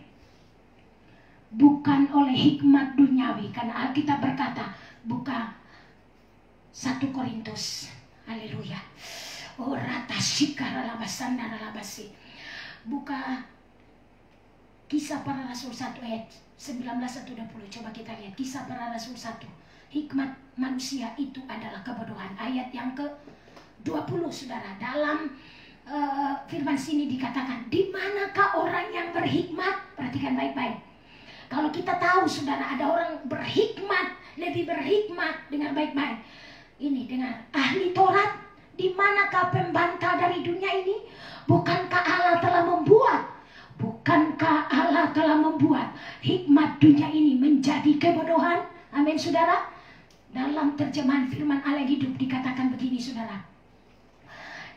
Bukan oleh hikmat duniawi, karena Alkitab berkata, buka 1 Korintus, haleluya, rata shikara labasanda labasi, buka Kisah Para Rasul 1 ayat 19-20. Coba kita lihat Kisah Para Rasul 1 Hikmat manusia itu adalah kebodohan. Ayat yang ke-20 saudara, dalam firman sini dikatakan, di manakah orang yang berhikmat? Perhatikan baik-baik. Kalau kita tahu saudara ada orang berhikmat, lebih berhikmat, dengan baik-baik. Ini dengan ahli Taurat, di manakah pembantah dari dunia ini? Bukankah Allah telah membuat hikmat dunia ini menjadi kebodohan? Amin saudara. Dalam terjemahan firman Allah hidup dikatakan begini saudara.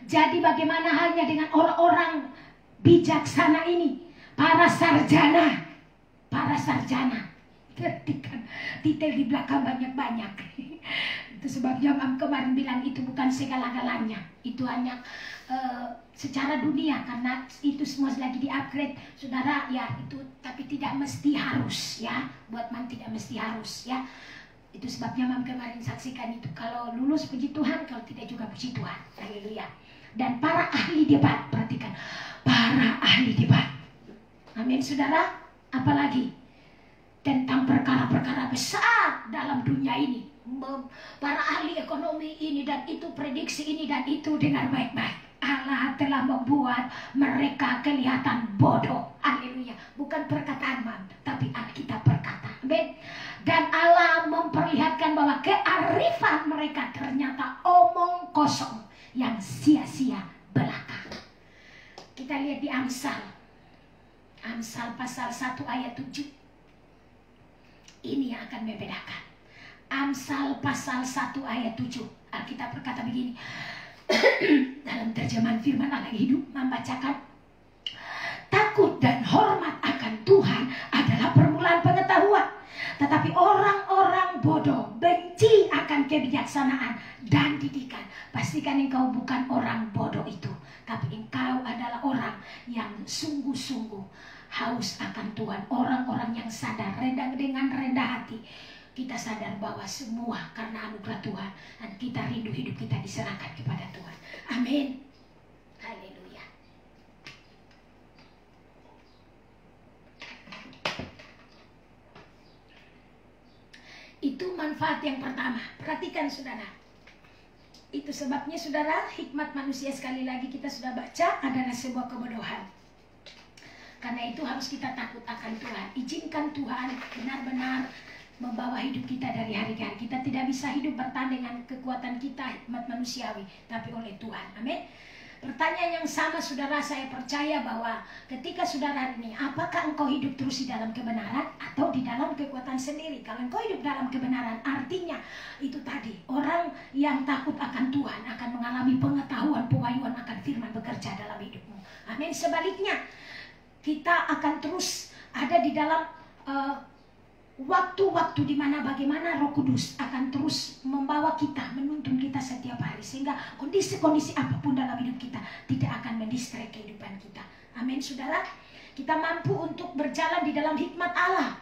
Jadi bagaimana halnya dengan orang-orang bijaksana ini, para sarjana. Perhatikan titel di belakang banyak-banyak. Itu sebabnya kemarin bilang itu bukan segala-galanya. Itu hanya secara dunia, karena itu semua lagi di-upgrade saudara ya, itu tapi tidak mesti harus ya. Buat mam tidak mesti harus ya. Itu sebabnya mam kemarin saksikan itu, kalau lulus puji Tuhan, kalau tidak juga puji Tuhan. Haleluya. Dan para ahli debat, perhatikan, para ahli debat. Amin saudara. Apalagi tentang perkara-perkara besar dalam dunia ini. Para ahli ekonomi ini dan itu, prediksi ini dan itu, dengar baik-baik. Allah telah membuat mereka kelihatan bodoh. Haleluya. Bukan perkataan mam, tapi Alkitab berkata. Amin. Dan Allah memperlihatkan bahwa kearifan mereka ternyata omong kosong yang sia-sia belaka. Kita lihat di Amsal pasal 1 ayat 7. Ini yang akan membedakan. Amsal pasal 1 ayat 7. Alkitab berkata begini. Dalam terjemahan firman Allah hidup membacakan, takut dan hormat akan Tuhan adalah permulaan pengetahuan, tetapi orang-orang bodoh benci akan kebijaksanaan dan didikan. Pastikan engkau bukan orang bodoh itu, tapi engkau adalah orang yang sungguh-sungguh haus akan Tuhan. Orang-orang yang sadar, dengan rendah hati. Kita sadar bahwa semua karena anugerah Tuhan, dan kita rindu hidup kita diserahkan kepada Tuhan. Amin. Haleluya. Itu manfaat yang pertama. Perhatikan saudara. Itu sebabnya saudara, hikmat manusia sekali lagi kita sudah baca adalah sebuah kebodohan. Karena itu harus kita takut akan Tuhan. Izinkan Tuhan benar-benar membawa hidup kita dari hari ke hari. Kita tidak bisa hidup bertahan dengan kekuatan kita, hikmat manusiawi, tapi oleh Tuhan. Amin. Pertanyaan yang sama saudara, saya percaya bahwa ketika saudara ini, apakah engkau hidup terus di dalam kebenaran atau di dalam kekuatan sendiri? Kalau engkau hidup dalam kebenaran, artinya itu tadi, orang yang takut akan Tuhan akan mengalami pengetahuan, pewahyuan akan firman bekerja dalam hidupmu. Amin. Sebaliknya, kita akan terus ada di dalam waktu-waktu di mana bagaimana Roh Kudus akan terus membawa kita, menuntun kita setiap hari, sehingga kondisi-kondisi apapun dalam hidup kita tidak akan mendistract kehidupan kita. Amin saudara. Kita mampu untuk berjalan di dalam hikmat Allah,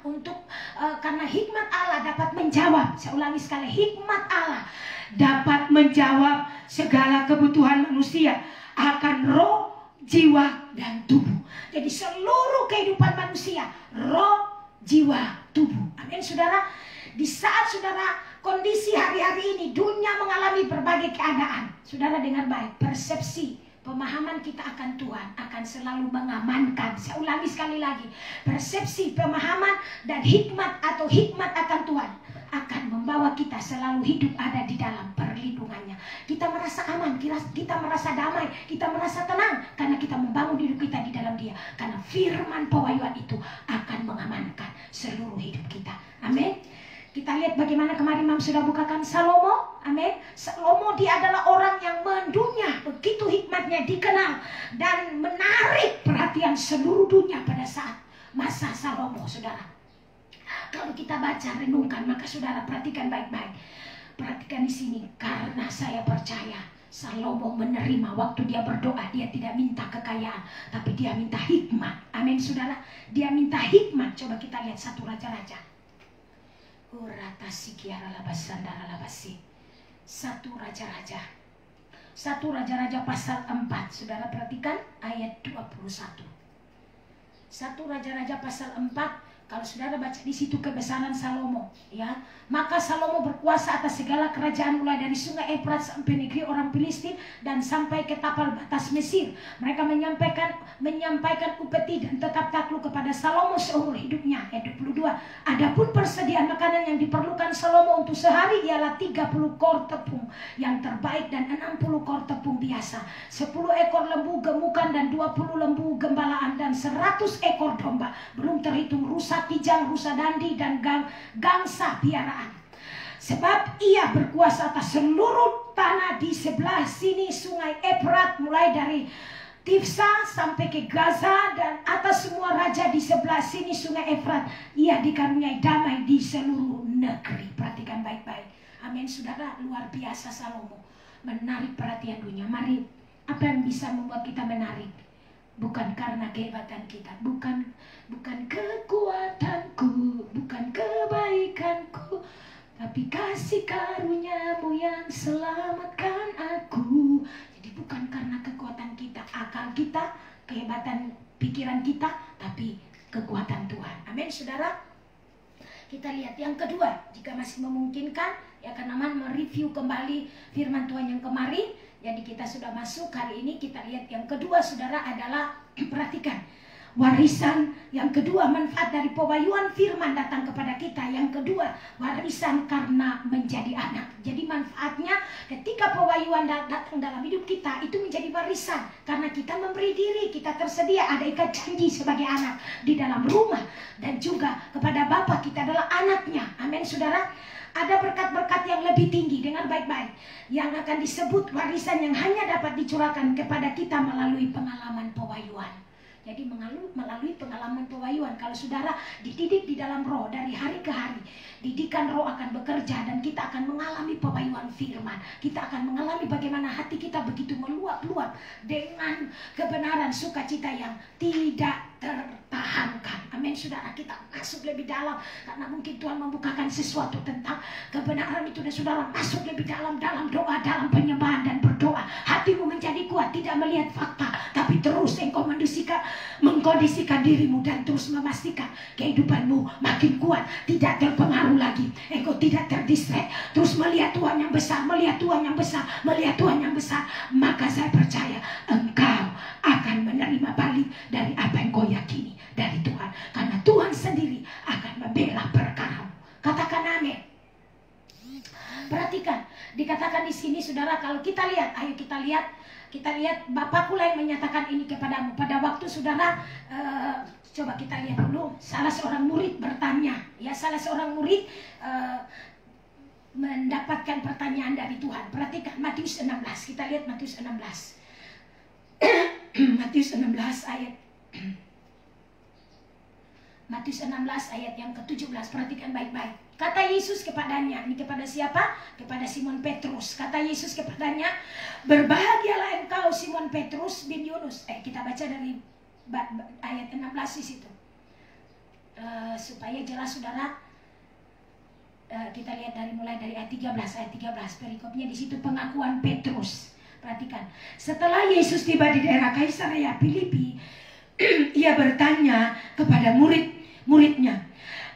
karena hikmat Allah dapat menjawab. Saya ulangi sekali, hikmat Allah dapat menjawab segala kebutuhan manusia akan roh, jiwa, dan tubuh. Jadi seluruh kehidupan manusia, roh, jiwa, tubuh. Amin saudara. Di saat saudara kondisi hari-hari ini dunia mengalami berbagai keadaan, saudara dengar baik, persepsi, pemahaman kita akan Tuhan akan selalu mengamankan. Saya ulangi sekali lagi, persepsi, pemahaman, dan hikmat atau hikmat akan Tuhan akan membawa kita selalu hidup ada di dalam perlindungannya. Kita merasa aman, kita merasa damai, kita merasa tenang karena kita membangun hidup kita di dalam Dia. Karena firman pewahyuan itu akan mengamankan seluruh hidup kita. Amin. Kita lihat bagaimana kemarin Mam sudah bukakan Salomo. Amin. Salomo dia adalah orang yang mendunia, begitu hikmatnya dikenal dan menarik perhatian seluruh dunia pada saat masa Salomo, saudara. Kalau kita baca, renungkan, maka saudara perhatikan baik-baik. Perhatikan di sini, karena saya percaya Salomo menerima waktu dia berdoa, dia tidak minta kekayaan, tapi dia minta hikmat. Amin saudara. Dia minta hikmat. Coba kita lihat 1 Raja-Raja. Satu Raja-Raja. 1 Raja-Raja pasal 4. Saudara perhatikan ayat 21. 1 Raja-Raja pasal 4 Kalau saudara baca di situ kebesaran Salomo, ya, maka Salomo berkuasa atas segala kerajaan mulai dari sungai Efrat sampai negeri orang Filistin dan sampai ke tapal batas Mesir. Mereka menyampaikan upeti dan tetap takluk kepada Salomo seumur hidupnya. Ayat 22. Adapun persediaan makanan yang diperlukan Salomo untuk sehari ialah 30 kor tepung yang terbaik dan 60 kor tepung biasa, 10 ekor lembu gemukan dan 20 lembu gembalaan dan 100 ekor domba, belum terhitung rusa kijang, rusa dandi dan gangsa piaraan. Sebab ia berkuasa atas seluruh tanah di sebelah sini sungai Efrat, mulai dari Tifsa sampai ke Gaza, dan atas semua raja di sebelah sini sungai Efrat. Ia dikaruniai damai di seluruh negeri. Perhatikan baik-baik. Amin saudara, luar biasa Salomo. Menarik perhatian dunia. Mari, apa yang bisa membuat kita menarik? Bukan karena kehebatan kita, bukan kekuatanku, bukan kebaikanku, tapi kasih karuniamu yang selamatkan aku. Jadi bukan karena kekuatan kita, akal kita, kehebatan pikiran kita, tapi kekuatan Tuhan. Amin saudara. Kita lihat yang kedua, jika masih memungkinkan, ya karena mereview kembali firman Tuhan yang kemarin. Jadi kita sudah masuk hari ini, kita lihat yang kedua saudara adalah, perhatikan, warisan yang kedua, manfaat dari pewahyuan firman datang kepada kita. Yang kedua, warisan karena menjadi anak. Jadi manfaatnya ketika pewahyuan datang dalam hidup kita, itu menjadi warisan. Karena kita memberi diri, kita tersedia, ada ikat janji sebagai anak di dalam rumah. Dan juga kepada Bapa, kita adalah anaknya. Amin saudara. Ada berkat-berkat yang lebih tinggi, dengar baik-baik, yang akan disebut warisan yang hanya dapat dicurahkan kepada kita melalui pengalaman pewahyuan. Jadi melalui pengalaman pewahyuan. Kalau saudara dididik di dalam roh dari hari ke hari, didikan roh akan bekerja dan kita akan mengalami pewahyuan firman. Kita akan mengalami bagaimana hati kita begitu meluap-luap dengan kebenaran, sukacita yang tidak tertahankan. Amin saudara, kita masuk lebih dalam karena mungkin Tuhan membukakan sesuatu tentang kebenaran itu, dan saudara masuk lebih dalam doa, dalam penyembahan dan berdoa. Hatimu menjadi kuat, tidak melihat fakta, tapi terus engkau mengkondisikan dirimu dan terus memastikan kehidupanmu makin kuat, tidak terpengaruh lagi. Engkau tidak terdistrek, terus melihat Tuhan yang besar, melihat Tuhan yang besar, melihat Tuhan yang besar. Maka saya percaya engkau akan menerima balik dari apa yang kau yakini dari Tuhan, karena Tuhan sendiri akan membela perkaramu. Katakan amin. Perhatikan, dikatakan di sini saudara, kalau kita lihat, ayo kita lihat Bapakku lah yang menyatakan ini kepadamu. Pada waktu saudara, coba kita lihat dulu, salah seorang murid bertanya, ya, salah seorang murid mendapatkan pertanyaan dari Tuhan. Perhatikan Matius 16, kita lihat Matius 16. Matius 16 ayat yang ke-17. Perhatikan baik-baik. Kata Yesus kepadanya, ini kepada siapa? Kepada Simon Petrus. Kata Yesus kepadanya, berbahagialah engkau Simon Petrus bin Yunus. Kita baca dari ayat 16 di situ. Supaya jelas saudara. Kita lihat mulai dari ayat 13. Perikopnya di situ pengakuan Petrus. Perhatikan, setelah Yesus tiba di daerah Kaisarea Filipi, ia bertanya kepada murid-muridnya,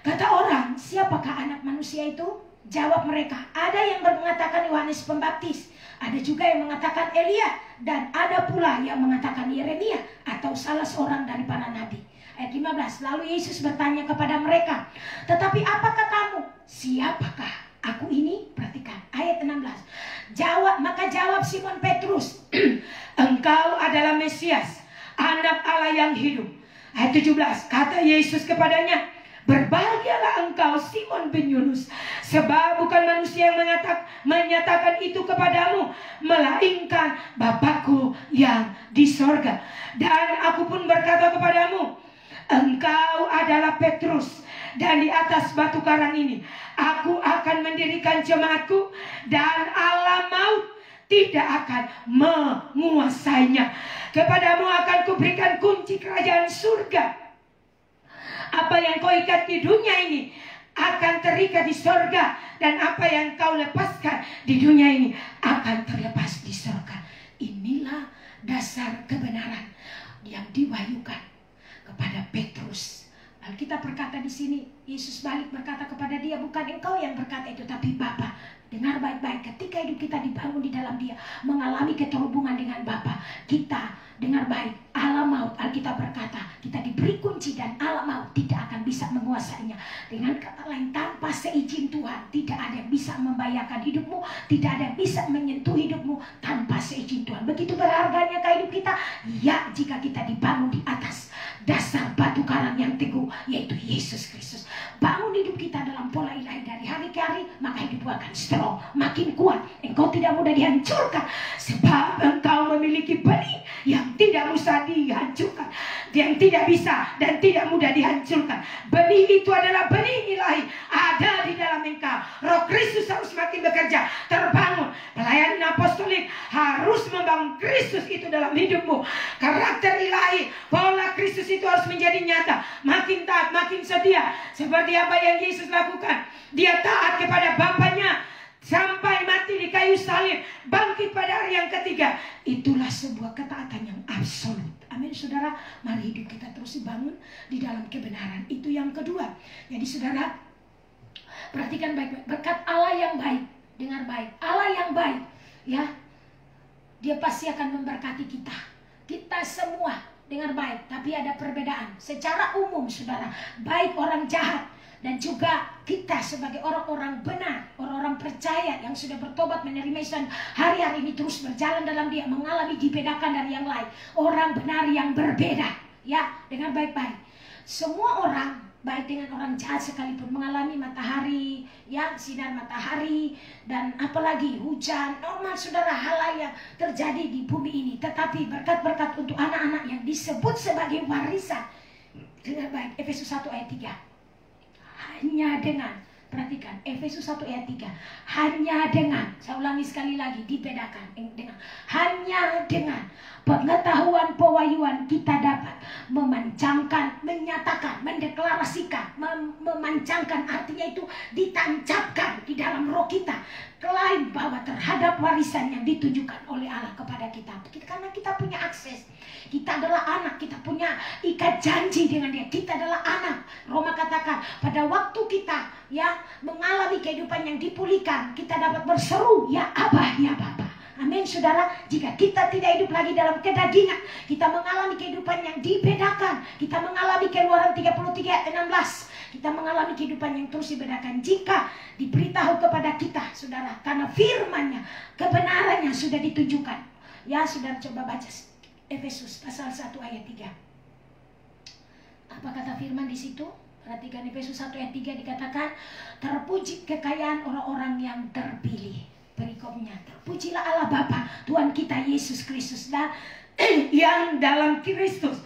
kata orang, siapakah anak manusia itu? Jawab mereka, ada yang mengatakan Yohanes Pembaptis, ada juga yang mengatakan Elia, dan ada pula yang mengatakan Yeremia atau salah seorang dari para nabi. Ayat 15, lalu Yesus bertanya kepada mereka, tetapi apa katamu? Siapakah aku ini? Perhatikan ayat 16. Maka jawab Simon Petrus, engkau adalah Mesias, anak Allah yang hidup. Ayat 17, kata Yesus kepadanya, berbahagialah engkau Simon bin Yunus, sebab bukan manusia yang menyatakan itu kepadamu, melainkan Bapakku yang di sorga. Dan aku pun berkata kepadamu, engkau adalah Petrus, dan di atas batu karang ini aku akan mendirikan jemaatku, dan alam maut tidak akan menguasainya. Kepadamu akan kuberikan kunci kerajaan surga. Apa yang kau ikat di dunia ini akan terikat di surga, dan apa yang kau lepaskan di dunia ini akan terlepas di surga. Inilah dasar kebenaran yang diwahyukan kepada Petrus. Alkitab Alkitab berkata di sini, Yesus balik berkata kepada dia, bukan engkau yang berkata itu, tapi Bapa. Dengar baik-baik, ketika hidup kita dibangun di dalam Dia, mengalami keterhubungan dengan Bapa, kita dengar baik, Allah maut, Alkitab berkata, kita diberi kunci dan Allah maut tidak akan bisa menguasainya. Dengan kata lain, tanpa seizin Tuhan, tidak ada yang bisa membahayakan hidupmu, tidak ada yang bisa menyentuh hidupmu tanpa seizin Tuhan. Begitu berharganya hidup kita, ya, jika kita dibangun di atas dasar batu karang yang teguh, yaitu Yesus Kristus. Bangun hidup kita dalam pola ilahi dari hari ke hari, maka hidup akan strong, makin kuat. Engkau tidak mudah dihancurkan, sebab engkau memiliki benih yang tidak bisa dihancurkan, yang tidak bisa dan tidak mudah dihancurkan. Benih itu adalah benih ilahi, ada di dalam engkau. Roh Kristus harus makin bekerja, terbangun. Pelayanan apostolik harus membangun Kristus itu dalam hidupmu. Karakter ilahi, pola Kristus itu harus menjadi nyata. Makin taat, makin setia, seperti apa yang Yesus lakukan. Dia taat kepada Bapaknya sampai mati di kayu salib, bangkit pada hari yang ketiga. Itulah sebuah ketaatan yang absolut. Amin, saudara. Mari hidup kita terus dibangun di dalam kebenaran. Itu yang kedua. Jadi saudara, perhatikan baik-baik. Berkat Allah yang baik, dengar baik, Allah yang baik, ya, Dia pasti akan memberkati kita. Kita semua, dengar baik, tapi ada perbedaan. Secara umum, saudara, baik orang jahat dan juga kita sebagai orang-orang benar, orang-orang percaya yang sudah bertobat menerima Yesus, hari-hari ini terus berjalan dalam Dia, mengalami dibedakan dari yang lain. Orang benar yang berbeda, ya, dengan baik-baik. Semua orang, baik dengan orang jahat sekalipun, mengalami matahari, ya, sinar matahari, dan apalagi hujan, normal saudara, hal yang terjadi di bumi ini. Tetapi berkat-berkat untuk anak-anak yang disebut sebagai warisan, dengar baik, Efesus 1 ayat 3. Hanya dengan, perhatikan, Efesus 1 ayat 3. Hanya dengan, saya ulangi sekali lagi, dibedakan dengan, hanya dengan pengetahuan pewahyuan kita dapat memancangkan, menyatakan, mendeklarasikan, memancangkan, artinya itu ditancapkan di dalam roh kita, klaim bahwa terhadap warisan yang ditunjukkan oleh Allah kepada kita. Karena kita punya akses, kita adalah anak, kita punya ikat janji dengan Dia, kita adalah anak. Roma katakan, pada waktu kita, ya, mengalami kehidupan yang dipulihkan, kita dapat berseru, ya Abah, ya Bapa. Amin, saudara. Jika kita tidak hidup lagi dalam kedagingan, kita mengalami kehidupan yang dibedakan. Kita mengalami Keluaran 33 ayat 16. Kita mengalami kehidupan yang terus dibedakan. Jika diberitahu kepada kita, saudara, karena firman-Nya, kebenarannya sudah ditunjukkan. Ya, saudara, coba baca Efesus pasal 1 ayat 3. Apa kata firman di situ? Perhatikan Efesus 1 ayat 3, dikatakan, terpuji kekayaan orang-orang yang terpilih. Berikutnya, terpujilah Allah Bapa Tuhan kita Yesus Kristus, dan yang dalam Kristus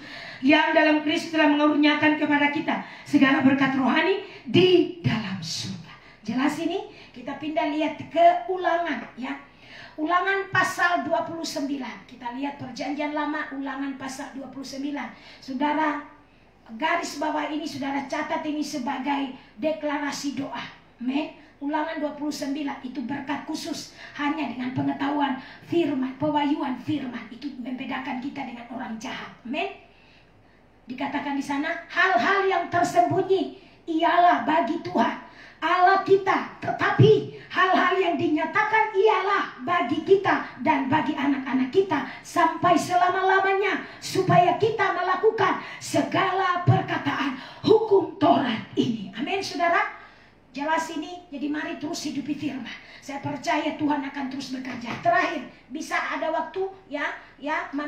telah mengaruniakan kepada kita segala berkat rohani di dalam surga. Jelas ini? Kita pindah lihat ke Ulangan, ya. Ulangan pasal 29. Kita lihat perjanjian lama, Ulangan pasal 29. Saudara, garis bawah ini saudara catat ini sebagai deklarasi doa. Amin. Ulangan 29 itu berkat khusus, hanya dengan pengetahuan firman, pewahyuan firman, itu membedakan kita dengan orang jahat. Amin. Dikatakan di sana, hal-hal yang tersembunyi ialah bagi Tuhan Allah kita, tetapi hal-hal yang dinyatakan ialah bagi kita dan bagi anak-anak kita sampai selama-lamanya, supaya kita melakukan segala perkataan hukum Taurat ini. Amin, saudara. Jelas ini, jadi mari terus hidupi firman. Saya percaya Tuhan akan terus bekerja. Terakhir, bisa ada waktu, ya,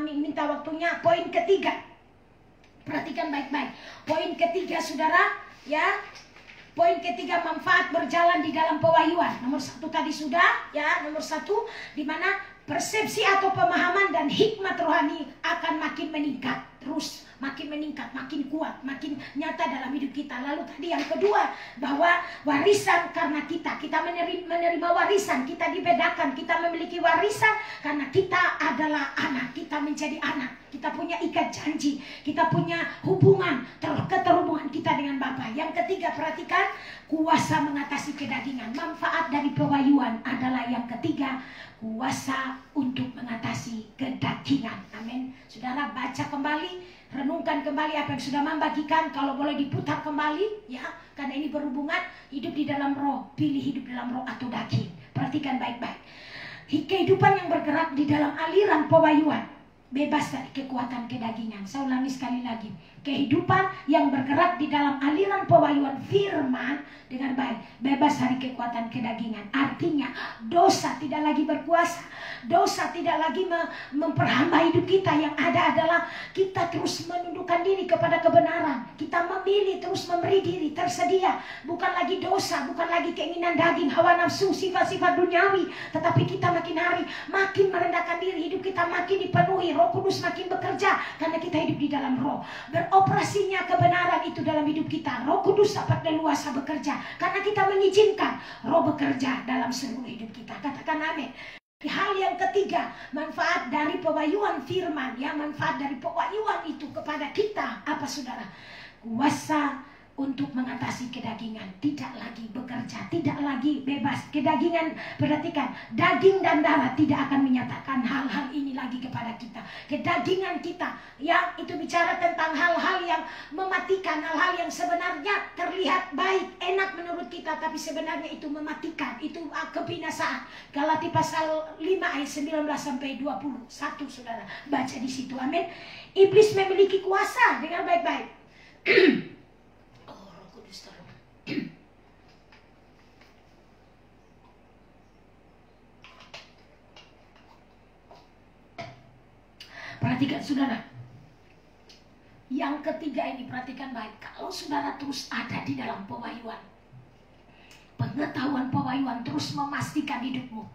minta waktunya. Poin ketiga, perhatikan baik-baik. Poin ketiga, saudara, ya. Poin ketiga, manfaat berjalan di dalam pewahyuan. Nomor 1 tadi sudah, ya. Nomor 1, di mana persepsi atau pemahaman dan hikmat rohani akan makin meningkat. Terus makin meningkat, makin kuat, makin nyata dalam hidup kita. Lalu tadi yang kedua, bahwa warisan karena kita menerima warisan, kita dibedakan, kita memiliki warisan karena kita adalah anak, kita menjadi anak, kita punya ikat janji, kita punya hubungan, keterhubungan kita dengan Bapa. Yang ketiga, perhatikan, kuasa mengatasi kedagingan. Manfaat dari pewahyuan adalah yang ketiga, kuasa untuk mengatasi kedagingan. Amin. Saudara baca kembali, renungkan kembali apa yang sudah Mama bagikan. Kalau boleh diputar kembali, ya, karena ini berhubungan hidup di dalam roh. Pilih hidup dalam roh atau daging. Perhatikan baik-baik. Kehidupan yang bergerak di dalam aliran pewahyuan, bebas dari kekuatan kedagingan. Saya ulangi sekali lagi. Kehidupan yang bergerak di dalam aliran pewahyuan firman dengan baik, bebas dari kekuatan kedagingan. Artinya dosa tidak lagi berkuasa. Dosa tidak lagi memperhamba hidup kita. Yang ada adalah kita terus menundukkan diri kepada kebenaran. Kita memilih terus memberi diri, tersedia. Bukan lagi dosa, bukan lagi keinginan daging, hawa nafsu, sifat-sifat duniawi. Tetapi kita makin hari makin merendahkan diri. Hidup kita makin dipenuhi, Roh Kudus makin bekerja karena kita hidup di dalam roh. Beroperasinya kebenaran itu dalam hidup kita. Roh Kudus dapat leluasa bekerja karena kita mengizinkan roh bekerja dalam seluruh hidup kita. Katakan amin. Hal yang ketiga, manfaat dari pewahyuan firman, ya, manfaat dari pewahyuan itu kepada kita apa, saudara? Kuasa untuk mengatasi kedagingan, tidak lagi bekerja, tidak lagi bebas. Kedagingan, perhatikan, daging dan darah tidak akan menyatakan hal-hal ini lagi kepada kita. Kedagingan kita, ya, itu bicara tentang hal-hal yang mematikan, hal-hal yang sebenarnya terlihat baik, enak menurut kita, tapi sebenarnya itu mematikan, itu kebinasaan. Galatia pasal 5 ayat 19 sampai 21, saudara, baca di situ, amin. Iblis memiliki kuasa, dengar baik-baik. Perhatikan saudara. Yang ketiga ini, perhatikan baik. Kalau saudara terus ada di dalam pewahyuan, pengetahuan pewahyuan terus memastikan hidupmu.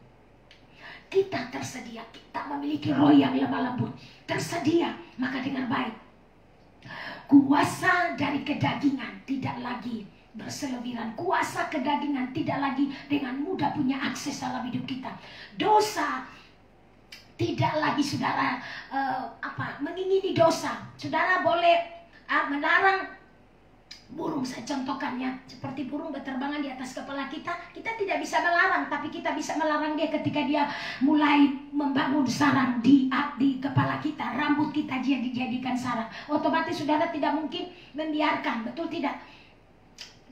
Kita tersedia, kita memiliki roh yang lemah lembut, tersedia. Maka dengan baik, kuasa dari kedagingan tidak lagi berselebihan. Kuasa kedagingan tidak lagi dengan mudah punya akses dalam hidup kita. Dosa tidak lagi, saudara, mengingini dosa. Saudara boleh melarang burung, saya contohkannya, seperti burung berterbangan di atas kepala kita. Kita tidak bisa melarang, tapi kita bisa melarang dia ketika dia mulai membangun sarang di kepala kita. Rambut kita dia dijadikan sarang. Otomatis saudara tidak mungkin membiarkan, betul tidak?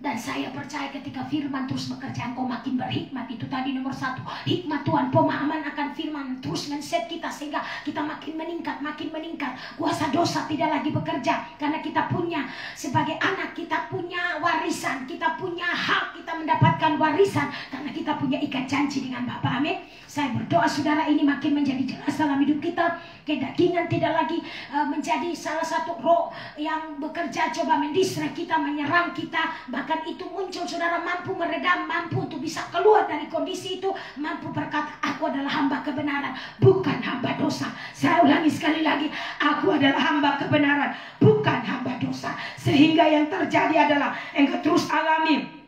Dan saya percaya ketika firman terus bekerja, engkau makin berhikmat. Itu tadi nomor 1, hikmat Tuhan, pemahaman akan firman terus men-set kita sehingga kita makin meningkat, makin meningkat. Kuasa dosa tidak lagi bekerja karena kita punya, sebagai anak kita punya warisan, kita punya hak, kita mendapatkan warisan karena kita punya ikat janji dengan Bapa. Amin. Saya berdoa saudara ini makin menjadi jelas dalam hidup kita. Kedagingan tidak lagi menjadi salah satu roh yang bekerja coba mendistra kita, menyerang kita. Bahkan itu muncul, saudara mampu meredam, mampu untuk bisa keluar dari kondisi itu, mampu berkata, aku adalah hamba kebenaran, bukan hamba dosa. Saya ulangi sekali lagi, aku adalah hamba kebenaran, bukan hamba dosa. Sehingga yang terjadi adalah engkau terus alami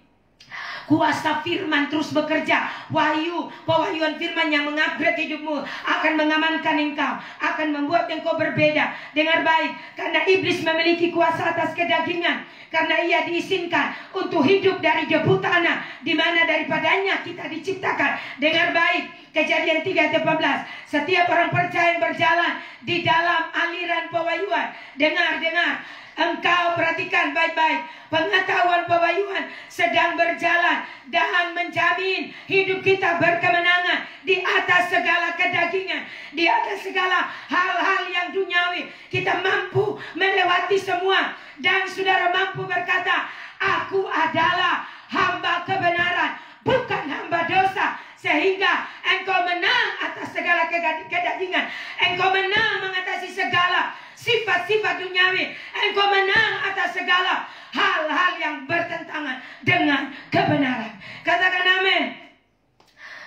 kuasa firman terus bekerja. Pewahyuan firman yang mengupgrade hidupmu, akan mengamankan engkau, akan membuat engkau berbeda. Dengar baik, karena iblis memiliki kuasa atas kedagingan, karena ia diizinkan untuk hidup dari debu tanah, di mana daripadanya kita diciptakan. Dengar baik, Kejadian 3:18. Setiap orang percaya yang berjalan di dalam aliran pewahyuan, dengar, engkau perhatikan baik-baik, pengetahuan pewahyuan sedang berjalan dan menjamin hidup kita berkemenangan di atas segala kedagingan, di atas segala hal-hal yang duniawi. Kita mampu melewati semua, dan saudara mampu berkata, aku adalah hamba kebenaran, bukan hamba dosa. Sehingga engkau menang atas segala kedagingan, engkau menang mengatasi segala sifat-sifat duniawi, engkau menang atas segala hal-hal yang bertentangan dengan kebenaran. Katakan amin.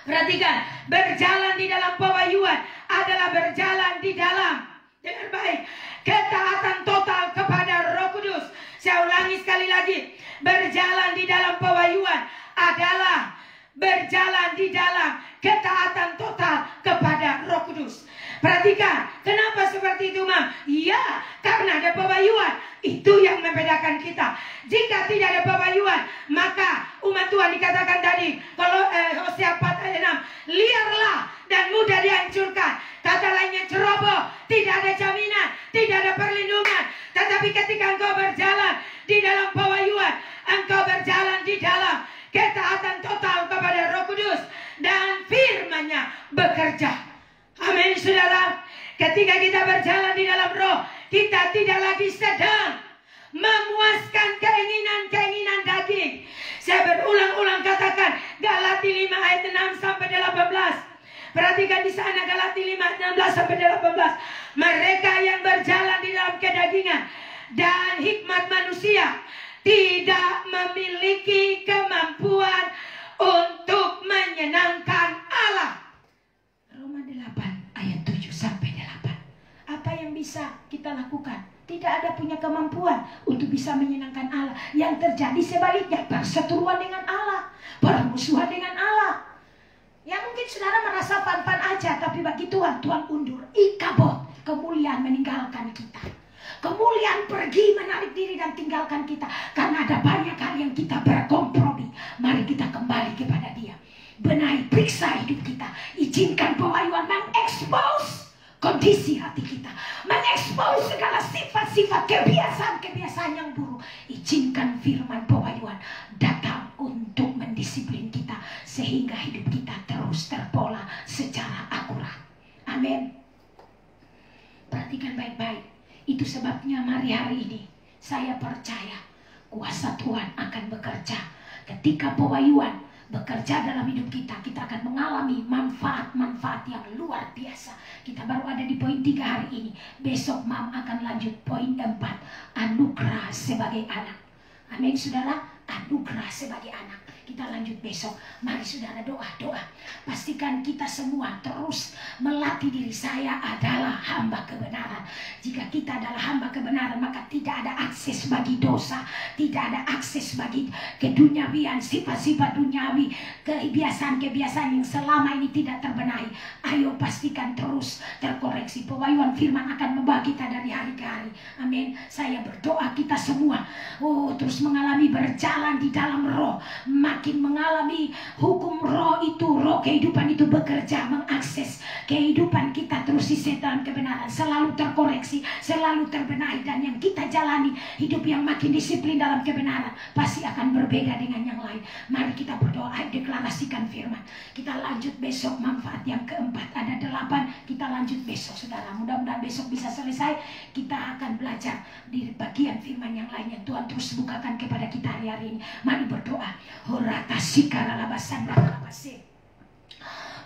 Perhatikan, berjalan di dalam pewahyuan adalah berjalan di dalam, dengan baik, ketaatan total kepada Roh Kudus. Saya ulangi sekali lagi, berjalan di dalam pewahyuan adalah berjalan di dalam ketaatan total kepada Roh Kudus. Perhatikan, kenapa seperti itu, Mam? Ya, karena ada pewahyuan. Itu yang membedakan kita. Jika tidak ada pewahyuan, maka umat Tuhan dikatakan tadi, kalau Hosea 4 ayat 6, liarlah dan mudah dihancurkan. Kata lainnya ceroboh, tidak ada jaminan. rohnya bekerja. Amin saudara. Ketika kita berjalan di dalam roh, kita tidak lagi sedang memuaskan keinginan-keinginan daging. Saya berulang-ulang katakan Galati 5 ayat 6 sampai 18. Perhatikan di sana Galati 5 ayat 16 sampai 18. Mereka yang berjalan di dalam kedagingan dan hikmat manusia tidak memiliki kemampuan untuk menyenangkan Allah. Roma 8 ayat 7 sampai 8. Apa yang bisa kita lakukan? Tidak ada punya kemampuan untuk bisa menyenangkan Allah. Yang terjadi sebaliknya, perseteruan dengan Allah, permusuhan dengan Allah. Ya mungkin saudara merasa pan-pan aja, tapi bagi Tuhan, Tuhan undur. Ikabot, kemuliaan meninggalkan kita. Kemuliaan pergi, menarik diri dan tinggalkan kita. Karena ada banyak hal yang kita berkompromi. Mari kita kembali kepada Dia. Benahi, periksa hidup kita. Izinkan pewahyuan mengekspos kondisi hati kita, mengekspos segala sifat-sifat, kebiasaan-kebiasaan yang buruk. Izinkan firman pewahyuan datang untuk mendisiplin kita, sehingga hidup kita terus terpola secara akurat. Amin. Perhatikan baik-baik. Itu sebabnya mari hari ini saya percaya kuasa Tuhan akan bekerja. Ketika pewahyuan bekerja dalam hidup kita, kita akan mengalami manfaat-manfaat yang luar biasa. Kita baru ada di poin 3 hari ini. Besok Mam akan lanjut poin 4, anugerah sebagai anak. Amin saudara, anugerah sebagai anak. Kita lanjut besok. Mari saudara doa. Pastikan kita semua terus melatih diri. Saya adalah hamba kebenaran. Jika kita adalah hamba kebenaran, maka tidak ada akses bagi dosa, tidak ada akses bagi keduniawian, sifat-sifat duniawi, kebiasaan-kebiasaan yang selama ini tidak terbenahi. Ayo pastikan terus terkoreksi. Pewahyuan firman akan membawa kita dari hari ke hari. Amin. Saya berdoa kita semua terus mengalami berjalan di dalam roh, makin mengalami hukum roh itu, roh kehidupan itu bekerja, mengakses kehidupan kita terus isi dalam kebenaran, selalu terkoreksi, selalu terbenahi. Dan yang kita jalani hidup yang makin disiplin dalam kebenaran pasti akan berbeda dengan yang lain. Mari kita berdoa, deklarasikan firman. Kita lanjut besok manfaat yang keempat, ada 8. Kita lanjut besok saudara. Mudah-mudahan besok bisa selesai. Kita akan belajar di bagian firman yang lainnya. Tuhan terus bukakan kepada kita hari-hari ini. Mari berdoa. Horata sikara labasandara labase.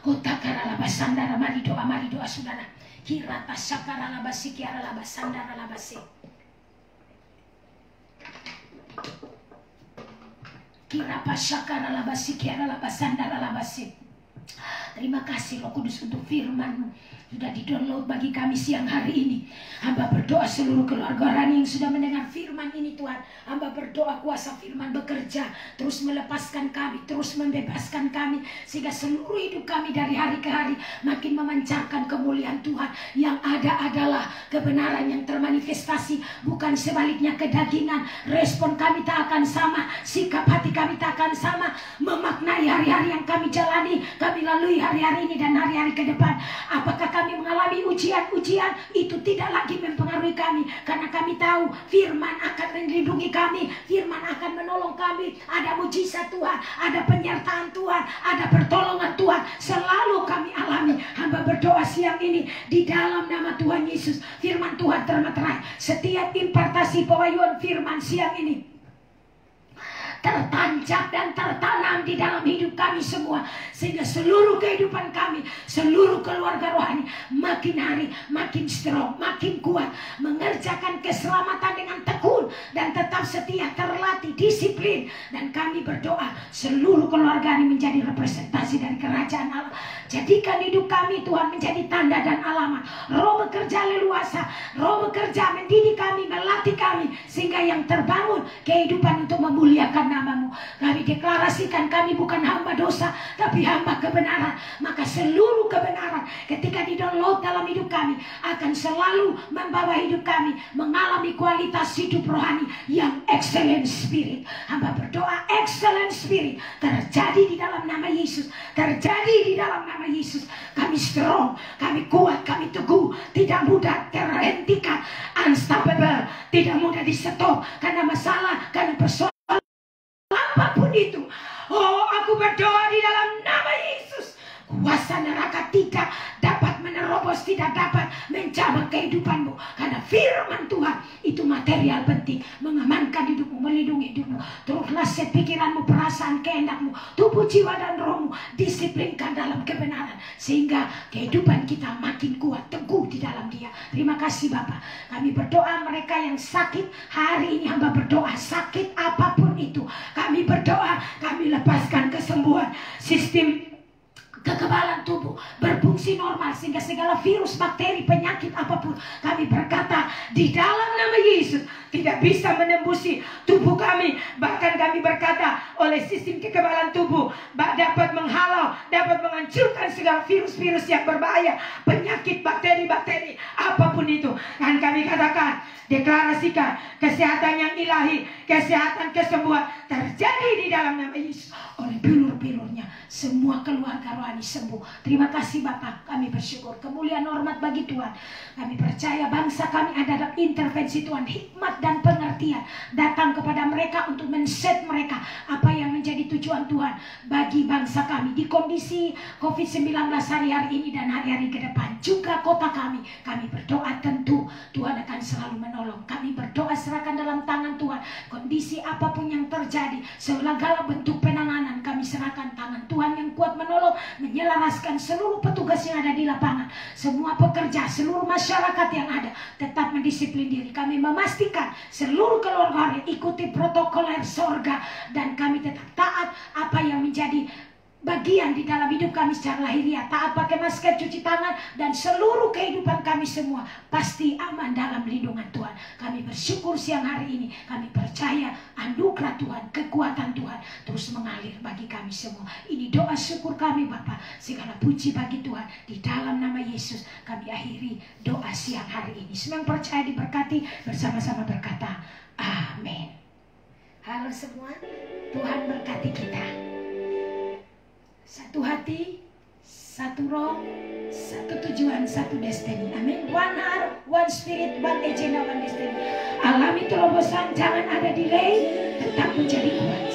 Kota kara labasandara. Mari doa saudara. Hirata sakara labasi kiara labasandara labase. Kirapa sakara labasi kiara labasandara labase. Terima kasih Roh Kudus untuk firman-Mu sudah di-download bagi kami siang hari ini. Hamba berdoa seluruh keluarga Rani yang sudah mendengar firman ini Tuhan. Hamba berdoa kuasa firman bekerja, terus melepaskan kami, terus membebaskan kami, sehingga seluruh hidup kami dari hari ke hari makin memancarkan kemuliaan Tuhan. Yang ada adalah kebenaran yang termanifestasi, bukan sebaliknya kedagingan. Respon kami tak akan sama, sikap hati kami tak akan sama, memaknai hari-hari yang kami jalani, kami lalui hari-hari ini dan hari-hari ke depan. Apakah kami mengalami ujian-ujian, itu tidak lagi mempengaruhi kami, karena kami tahu firman akan melindungi kami, firman akan menolong kami. Ada mujizat Tuhan, ada penyertaan Tuhan, ada pertolongan Tuhan, selalu kami alami. Hamba berdoa siang ini di dalam nama Tuhan Yesus, firman Tuhan termeterai. Setiap impartasi pewahyuan firman siang ini tertancap dan tertanam di dalam hidup kami semua, sehingga seluruh kehidupan kami, seluruh keluarga rohani makin hari makin strong, makin kuat, mengerjakan keselamatan dengan tekun dan tetap setia, terlatih, disiplin. Dan kami berdoa seluruh keluarga ini menjadi representasi dari kerajaan Allah. Jadikan hidup kami Tuhan menjadi tanda dan alamat. Roh bekerja leluasa, Roh bekerja mendidik kami, melatih kami, sehingga yang terbangun kehidupan untuk memuliakan nama-Mu. Kami deklarasikan kami bukan hamba dosa, tapi hamba kebenaran. Maka seluruh kebenaran ketika di-download dalam hidup kami akan selalu membawa hidup kami mengalami kualitas hidup rohani yang excellent spirit. Hamba berdoa excellent spirit terjadi di dalam nama Yesus, terjadi di dalam nama Yesus. Kami strong, kami kuat, kami teguh, tidak mudah terhentikan, unstoppable, tidak mudah di stop karena masalah, karena persoalan apapun itu. Oh, aku berdoa di dalam nama Yesus, Kuasa neraka tidak dapat menerobos, tidak dapat menjamah kehidupanmu. Karena firman Tuhan itu material penting, mengamankan hidupmu, melindungi hidupmu. Teruslah pikiranmu, perasaan, kehendakmu, tubuh, jiwa, dan rohmu disiplinkan dalam kebenaran, sehingga kehidupan kita makin kuat, teguh di dalam Dia. Terima kasih Bapa. Kami berdoa mereka yang sakit hari ini, hamba berdoa sakit apapun itu, kami berdoa, kami lepaskan kesembuhan, sistem kekebalan tubuh berfungsi normal, sehingga segala virus, bakteri, penyakit apapun, kami berkata di dalam nama Yesus tidak bisa menembusi tubuh kami. Bahkan kami berkata oleh sistem kekebalan tubuh dapat menghalau, dapat menghancurkan segala virus-virus yang berbahaya, penyakit, bakteri-bakteri apapun itu. Dan kami katakan, deklarasikan kesehatan yang ilahi, kesehatan, kesembuhan terjadi di dalam nama Yesus. Oleh bilur-bilurnya semua keluarga rohani sembuh. Terima kasih Bapak, kami bersyukur. Kemuliaan hormat bagi Tuhan. Kami percaya bangsa kami ada dalam intervensi Tuhan. Hikmat dan pengertian datang kepada mereka untuk men-set mereka apa yang menjadi tujuan Tuhan bagi bangsa kami di kondisi COVID-19 hari-hari ini dan hari-hari ke depan. Juga kota kami berdoa tentu Tuhan akan selalu menolong. Kami berdoa serahkan dalam tangan Tuhan. Kondisi apapun yang terjadi, segala bentuk penanganan kami serahkan tangan Tuhan yang kuat menolong, menyelaraskan seluruh petugas yang ada di lapangan, semua pekerja, seluruh masyarakat yang ada tetap mendisiplin diri. Kami memastikan seluruh keluarga ikuti protokoler sorga, dan kami tetap taat apa yang menjadi bagian di dalam hidup kami secara lahiriah, taat pakai masker, cuci tangan, dan seluruh kehidupan kami semua pasti aman dalam lindungan Tuhan. Kami bersyukur siang hari ini, kami percaya anugerah Tuhan, kekuatan Tuhan terus mengalir bagi kami semua. Ini doa syukur kami Bapa, segala puji bagi Tuhan. Di dalam nama Yesus kami akhiri doa siang hari ini. Semua yang percaya diberkati, bersama-sama berkata amin. Halo semua, Tuhan berkati kita. Satu hati, satu roh, satu tujuan, satu destiny. Amin. One heart, one spirit, one agenda, one destiny. Alami terobosan, jangan ada delay, tetap menjadi kuat.